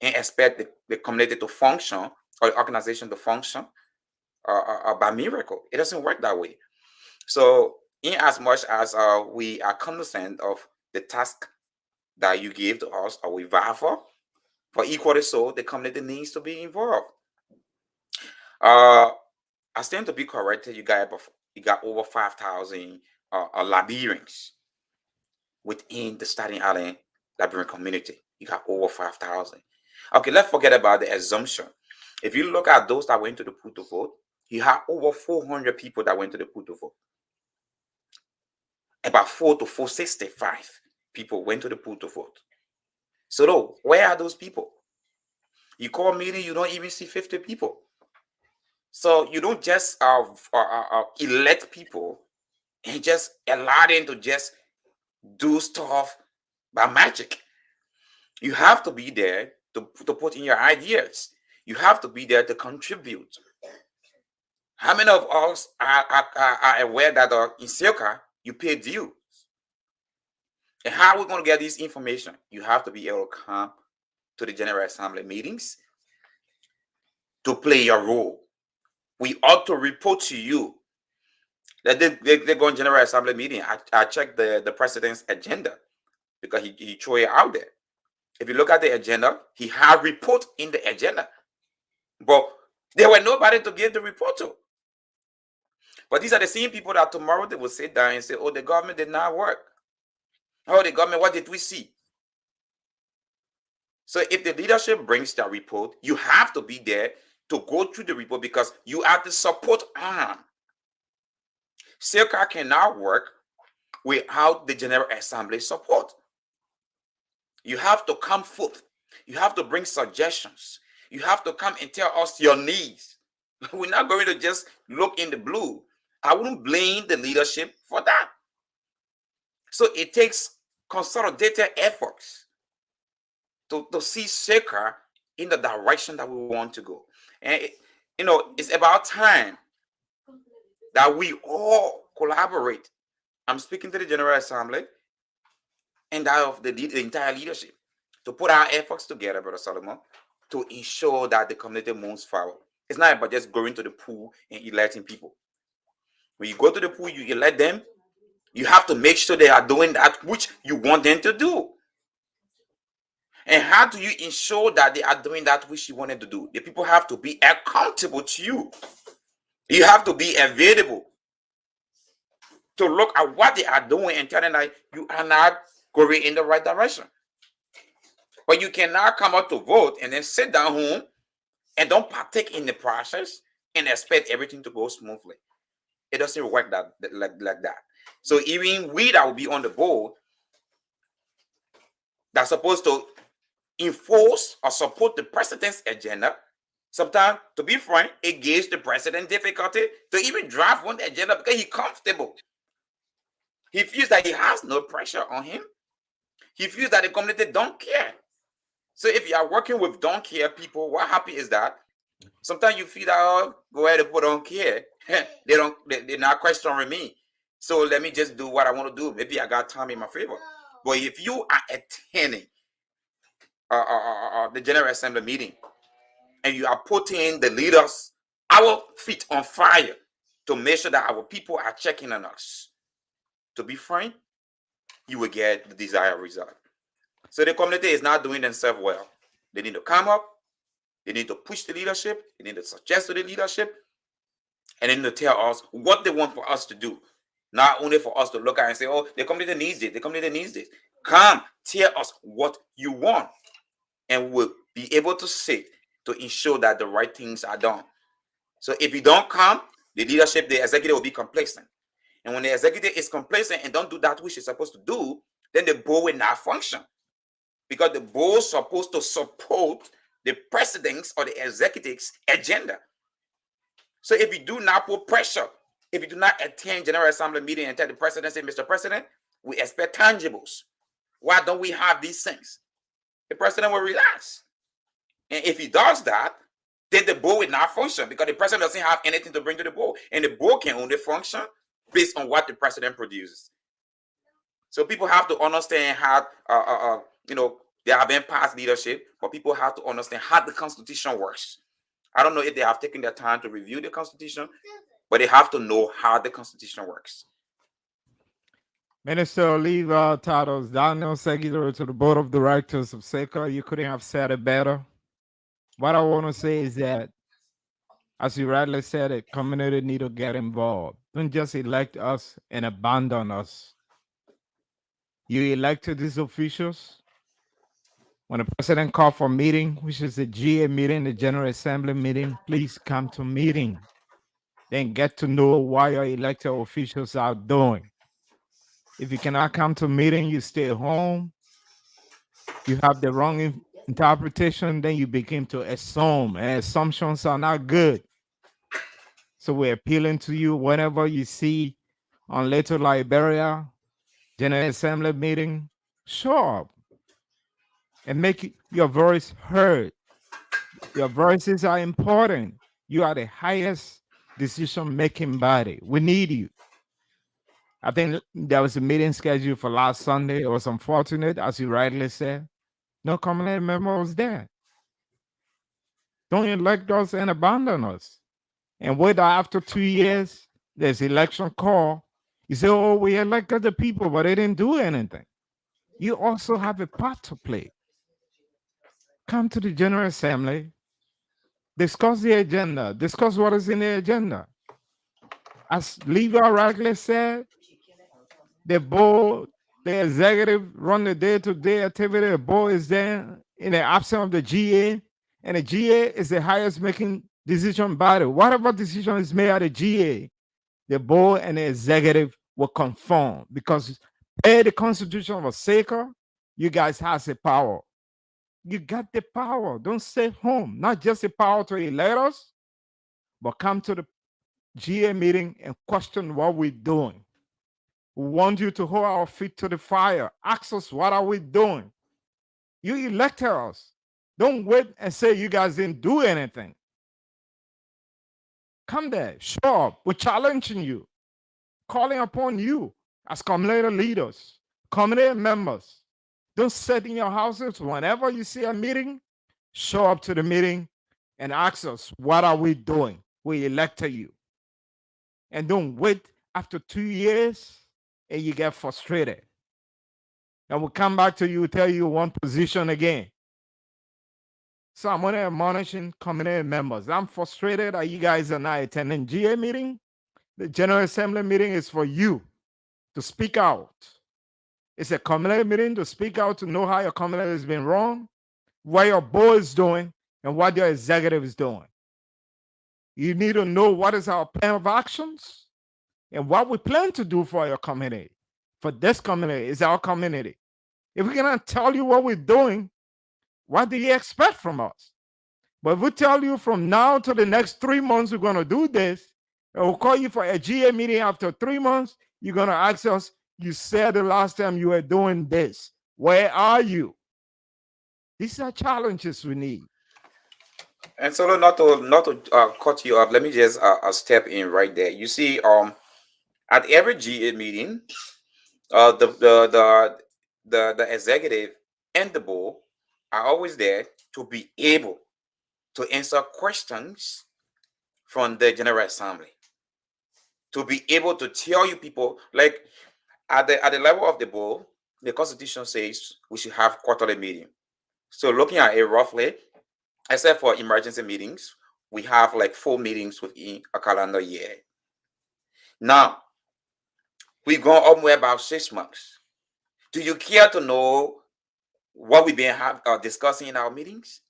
and expect the community to function or the organization to function by miracle. It doesn't work that way. So in as much as we are cognizant of the task that you give to us or we vow for equally so, the community needs to be involved. I stand to be corrected. You got over 5,000 Liberians within the Staten Island Liberian community. You got over 5,000. Okay, let's forget about the assumption. If you look at those that went to the pool to vote, you have over 400 people that went to the pool to vote. About 4 to 465 people went to the pool to vote. So, though, where are those people? You call a meeting, you don't even see 50 people. So you don't just elect people and just allow them to just do stuff by magic. You have to be there to put in your ideas. You have to be there to contribute. How many of us are aware that in Silka, you pay dues? And how are we going to get this information? You have to be able to come to the General Assembly meetings to play your role. We ought to report to you that they go in General Assembly meeting. I checked the president's agenda because he threw it out there. If you look at the agenda, he had report in the agenda, but there were nobody to give the report to. But these are the same people that tomorrow they will sit down and say, "Oh, the government did not work. Oh, the government, what did we see?" So if the leadership brings that report, you have to be there to go through the report because you are the support arm. SILCA cannot work without the General Assembly support. You have to come forth. You have to bring suggestions. You have to come and tell us your needs. We're not going to just look in the blue. I wouldn't blame the leadership for that. So it takes consolidated efforts to see SILCA in the direction that we want to go. And it's about time that we all collaborate. I'm speaking to the General Assembly and that of the entire leadership to put our efforts together, Brother Solomon, to ensure that the community moves forward. It's not about just going to the pool and electing people. When you go to the pool, you elect them, you have to make sure they are doing that which you want them to do. And how do you ensure that they are doing that which you wanted to do? The people have to be accountable to you. You have to be available to look at what they are doing and tell them that you are not going in the right direction. But you cannot come out to vote and then sit down home and don't partake in the process and expect everything to go smoothly. It doesn't work like that. So even we that will be on the board that's supposed to enforce or support the president's agenda, sometimes, to be frank, it gives the president difficulty to even draft one agenda because he's comfortable. He feels that he has no pressure on him. He feels that the community don't care. So if you are working with don't care people, what happens is that sometimes you feel that, oh, go ahead and put don't care. They're not questioning me. So let me just do what I want to do. Maybe I got time in my favor. But if you are attending the General Assembly meeting and you are putting the leaders, our feet on fire to make sure that our people are checking on us, to be frank, you will get the desired result. So the community is not doing themselves well. They need to come up. They need to push the leadership. They need to suggest to the leadership. And they need to tell us what they want for us to do. Not only for us to look at and say, oh, the community needs this, the community needs this. Come, tell us what you want, and we'll be able to sit to ensure that the right things are done. So if you don't come, the leadership, the executive will be complacent. And when the executive is complacent and don't do that which it's supposed to do, then the board will not function. Because the board is supposed to support the president's or the executive's agenda. So if you do not put pressure, if you do not attend General Assembly meeting and tell the president, say, Mr. President, we expect tangibles. Why don't we have these things? The president will relax. And if he does that, then the board will not function because the president doesn't have anything to bring to the board. And the board can only function based on what the president produces. So people have to understand how, there have been past leadership, but people have to understand how the Constitution works. I don't know if they have taken their time to review the Constitution, but they have to know how the Constitution works. Minister, leave our titles. Daniel, Secretary to the Board of Directors of SECA. You couldn't have said it better. What I want to say is that, as you rightly said, the community need to get involved. Don't just elect us and abandon us. You elected these officials. When the president called for meeting, which is the GA meeting, the General Assembly meeting, please come to meeting. Then get to know what your elected officials are doing. If you cannot come to meeting, you stay home. You have the wrong interpretation, then you begin to assume, and assumptions are not good. So we're appealing to you whenever you see on Little Liberia, General Assembly meeting, show up and make your voice heard. Your voices are important. You are the highest decision-making body. We need you. I think there was a meeting scheduled for last Sunday. It was unfortunate, as you rightly said. No community member was there. Don't elect us and abandon us. And wait after 2 years, there's election call. You say, oh, we elected the people, but they didn't do anything. You also have a part to play. Come to the General Assembly, discuss the agenda, discuss what is in the agenda. As Levi rightly said, the board, the executive run the day-to-day activity. The board is there in the absence of the GA, and the GA is the highest making decision body. Whatever decision is made at the GA, the board and the executive will conform because per the Constitution of SECA, you guys have the power. You got the power. Don't stay home. Not just the power to elect us, but come to the GA meeting and question what we're doing. We want you to hold our feet to the fire. Ask us, what are we doing? You elected us. Don't wait and say you guys didn't do anything. Come there, show up. We're challenging you, calling upon you as community leaders, community members. Don't sit in your houses. Whenever you see a meeting, show up to the meeting and ask us, what are we doing? We elected you. And don't wait after 2 years and you get frustrated. And we'll come back to you, tell you one position again. So I'm only admonishing community members. I'm frustrated that you guys are not attending GA meeting. The General Assembly meeting is for you to speak out. It's a community meeting to speak out, to know how your community has been wrong, what your board is doing, and what your executive is doing. You need to know what is our plan of actions and what we plan to do for your community. For this community is our community. If we cannot tell you what we're doing, what do you expect from us? But if we tell you from now to the next 3 months, we're going to do this, and we'll call you for a GA meeting after 3 months, you're going to ask us, you said the last time you were doing this. Where are you? These are challenges we need. And so not to cut you off, let me just step in right there. You see, at every GA meeting, the executive and the board are always there to be able to answer questions from the General Assembly, to be able to tell you people, like at the level of the board, the Constitution says we should have quarterly meeting. So looking at it roughly, except for emergency meetings, we have like 4 meetings within a calendar year. Now, We've gone somewhere about 6 months. Do you care to know what we've been discussing in our meetings?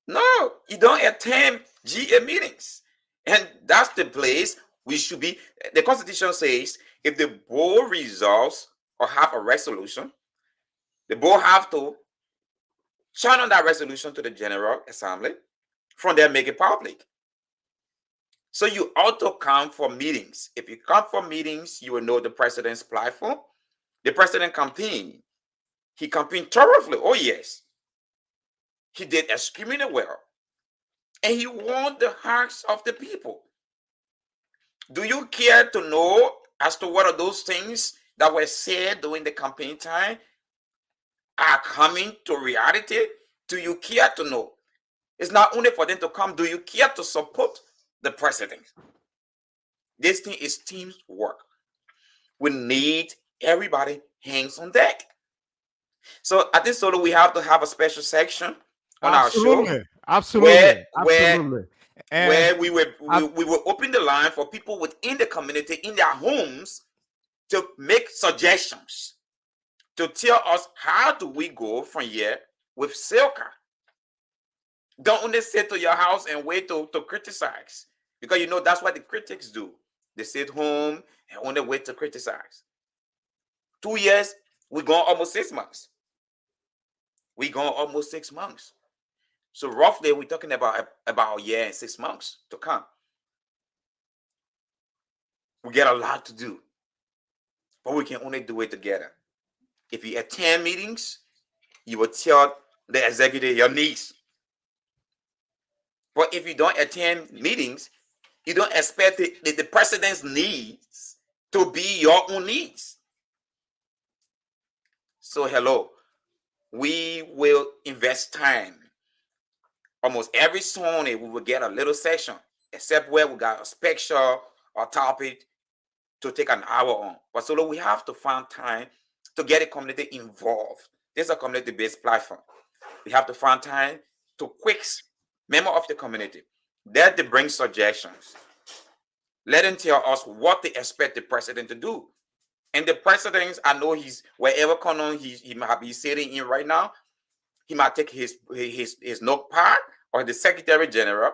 No, you don't attend GA meetings. And that's the place we should be. The Constitution says if the board resolves or have a resolution, the board have to channel that resolution to the General Assembly. From there, make it public. So you ought to come for meetings. If you come for meetings, you will know the president's platform. The president campaigned. He campaigned thoroughly. Oh, yes. He did extremely well. And he won the hearts of the people. Do you care to know as to what are those things that were said during the campaign time are coming to reality? Do you care to know? It's not only for them to come. Do you care to support the president? This thing is teamwork. We need everybody hands on deck. So at this solo, we have to have a special section on our show. Absolutely. Where we will open the line for people within the community, in their homes, to make suggestions, to tell us how do we go from here with Silka. Don't only sit to your house and wait to criticize, because you know that's what the critics do. They sit home and only wait to criticize. 2 years, we're going almost 6 months. We're going almost 6 months. So roughly, we're talking about a year and 6 months to come. We get a lot to do, but we can only do it together. If you attend meetings, you will tell the executive your needs. But if you don't attend meetings, you don't expect the president's needs to be your own needs. So hello, we will invest time. Almost every Sunday, we will get a little section, except where we got a special or topic to take an hour on. But so we have to find time to get the community involved. This is a community-based platform. We have to find time to quiz members of the community. Let them bring suggestions. Let them tell us what they expect the president to do. And the president, I know he's wherever he might be sitting in right now. He might take his notepad, or the secretary general,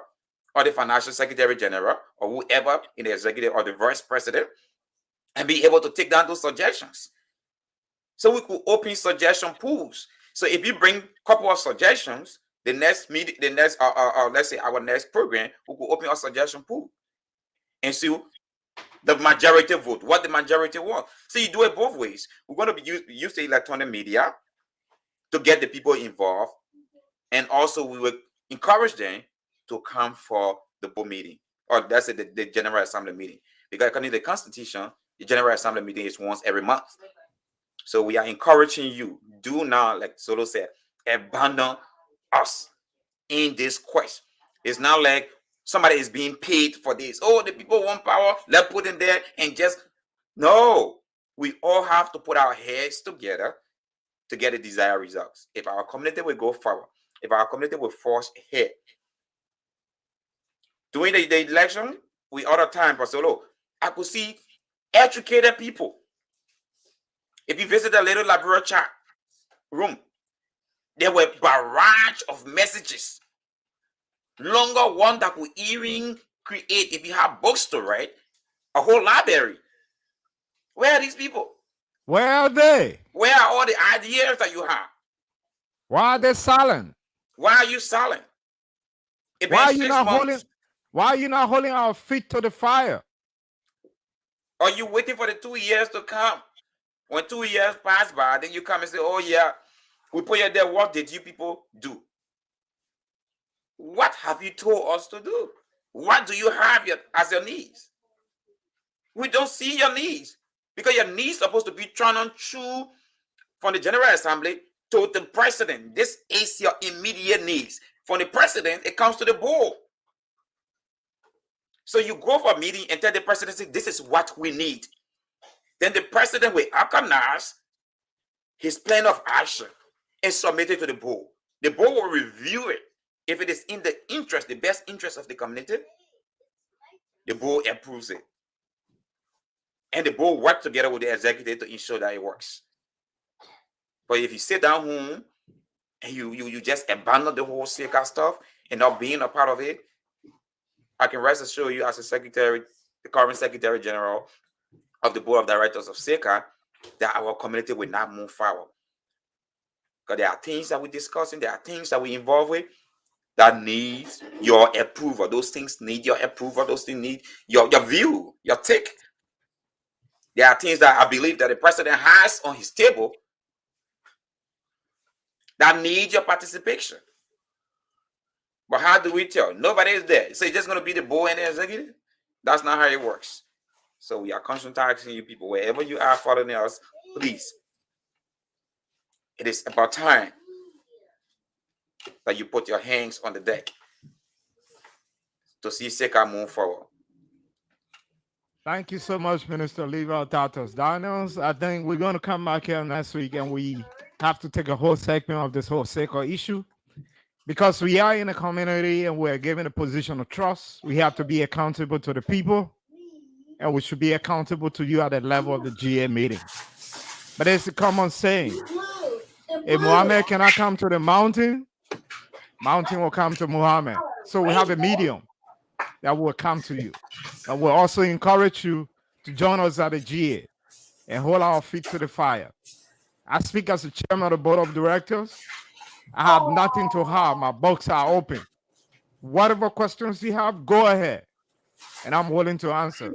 or the financial secretary general, or whoever in the executive or the vice president, and be able to take down those suggestions. So we could open suggestion pools. So if you bring a couple of suggestions, the next meeting, let's say our next program, we could open a suggestion pool and see the majority vote, what the majority want. So you do it both ways. We're going to be use the electronic media to get the people involved, and also we will encourage them to come for the board meeting, or that's it, the General Assembly meeting. Because according to the Constitution, the General Assembly meeting is once every month. So we are encouraging you, do not, like Solo said, abandon us in this quest. It's not like somebody is being paid for this. Oh, the people want power, let's put in there and just, no. We all have to put our heads together to get the desired results. If our community will go forward, if our community will force ahead. During the election, we all the time, Pastor, I could see educated people. If you visit the little library chat room, there were barrage of messages. Longer one that could even create, if you have books to write, a whole library. Where are these people? Where are they? Where are all the ideas that you have? Why are they silent? Why are you silent? Why are you not holding our feet to the fire? Are you waiting for the 2 years to come? When 2 years pass by, then you come and say, oh yeah, we put you there. What did you people do? What have you told us to do? What do you have as your needs? We don't see your needs, because your needs are supposed to be turned on through from the General Assembly to the president. This is your immediate needs. From the president, it comes to the board. So you go for a meeting and tell the president, this is what we need. Then the president will organize his plan of action and submit it to the board. The board will review it. If it is in the interest, the best interest of the community, the board approves it. and the board work together with the executive to ensure that it works. But if you sit down home and you just abandon the whole SECA stuff and not being a part of it, I can rest assure you as a secretary, the current secretary general of the board of directors of SECA, that our community will not move forward. Because there are things that we're discussing, there are things that we're involved with that needs your approval. Those things need your approval. Those things need your view, your take. There are things that I believe that the president has on his table that need your participation. But how do we tell? Nobody is there. So it's just going to be the board and the executive? That's not how it works. So we are constantly asking you people, wherever you are following us, please. It is about time that you put your hands on the deck to see SECA move forward. Thank you so much, Minister Levi Tatos Daniels. I think we're going to come back here next week and we have to take a whole segment of this whole SECA issue because we are in a community and we're given a position of trust. We have to be accountable to the people and we should be accountable to you at the level of the GA meeting. But it's a common saying, if Muhammad cannot come to the mountain, mountain will come to Muhammad. So we have a medium that will come to you. And we'll also encourage you to join us at the GA and hold our feet to the fire. I speak as the chairman of the board of directors. I have nothing to hide. My books are open. Whatever questions you have, go ahead. And I'm willing to answer.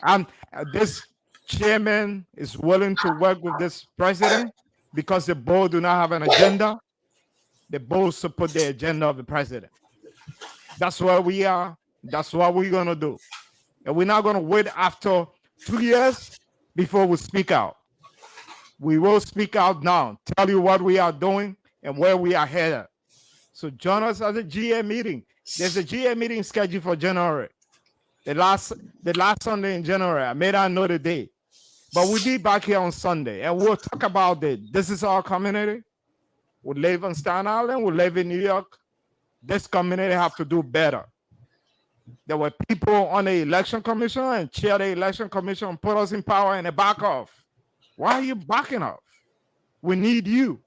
And this chairman is willing to work with this president because the board do not have an agenda. The board support the agenda of the president. That's where we are. That's what we're going to do. And we're not going to wait after 2 years before we speak out. We will speak out now, tell you what we are doing and where we are headed. So join us at the GA meeting. There's a GA meeting scheduled for January. The last Sunday in January. I may not know the date. But we'll be back here on Sunday and we'll talk about it. This is our community. We live on Staten Island. We live in New York. This community have to do better. There were people on the election commission and chair the election commission and put us in power and they back off. Why are you backing off? We need you.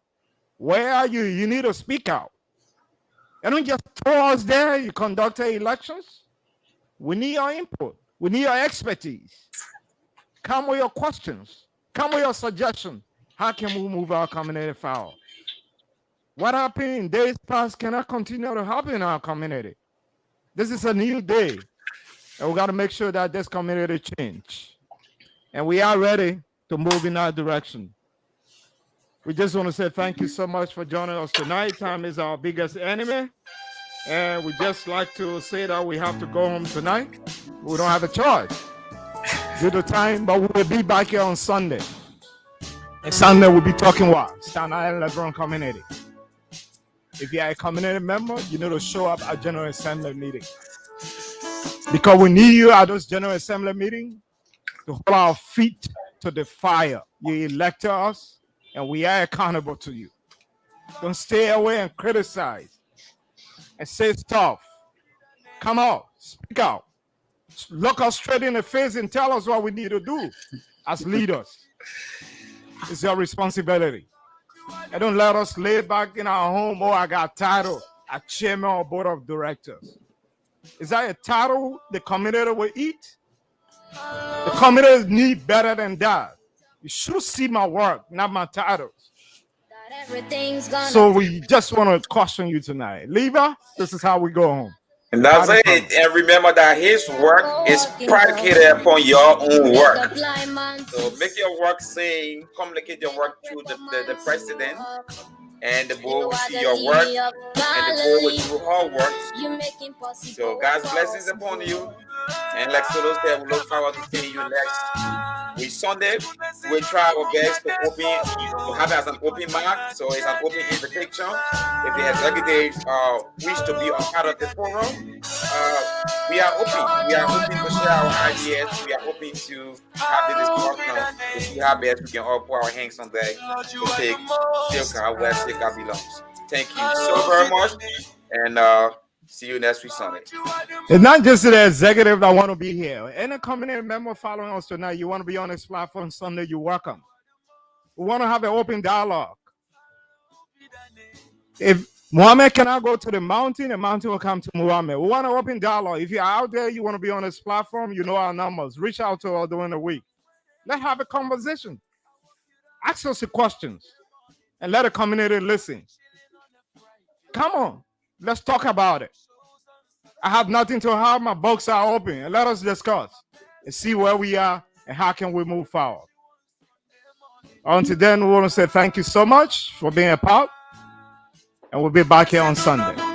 Where are you? You need to speak out. And don't just throw us there. You conduct the elections. We need your input. We need your expertise. Come with your questions. Come with your suggestions. How can we move our community forward? What happened in days past cannot continue to happen in our community. This is a new day. And we got to make sure that this community change. And we are ready to move in that direction. We just want to say thank you so much for joining us tonight. Time is our biggest enemy. And we just like to say that we have to go home tonight. We don't have a choice due to time, but we'll be back here on Sunday. And Sunday we'll be talking what? Staten Island LeBron community. If you are a community member, you need to show up at General Assembly meeting. Because we need you at those General Assembly meetings to hold our feet to the fire. You elected us, and we are accountable to you. Don't stay away and criticize and say stuff. Come out, speak out. Look us straight in the face and tell us what we need to do as leaders. It's your responsibility. And don't let us lay back in our home. Oh, I got title as chairman or board of directors. Is that a title the community will eat? The community need better than that. You should see my work, not my titles. So we just want to caution you tonight. Levi, this is how we go home. And that's it. And remember that his work is predicated upon your own work. So make your work sing, communicate your work to the president, and the board will see your work, and the board will do her work. So God's blessings upon you. And like Solo said, we look forward to seeing you next week Sunday. We'll try our best to have it as an open mic, so it's an open invitation. If the executives wish to be a part of the forum, we are open. We are open to share our ideas. We are open to have the discussion to see how best we can all put our hands on deck to take SECA where SECA belongs. Thank you so very much, and See you next week Sunday. It's not just the executive that want to be here. Any community member following us tonight, you want to be on this platform Sunday, you're welcome. We want to have an open dialogue. If Muhammad cannot go to the mountain will come to Muhammad. We want an open dialogue. If you're out there, you want to be on this platform, you know our numbers. Reach out to us during the week. Let's have a conversation. Ask us the questions and let the community listen. Come on, let's talk about it. I have nothing to hide. My books are open, and let us discuss and see where we are and how can we move forward. Until then, we want to say thank you so much for being a part, and we'll be back here on Sunday.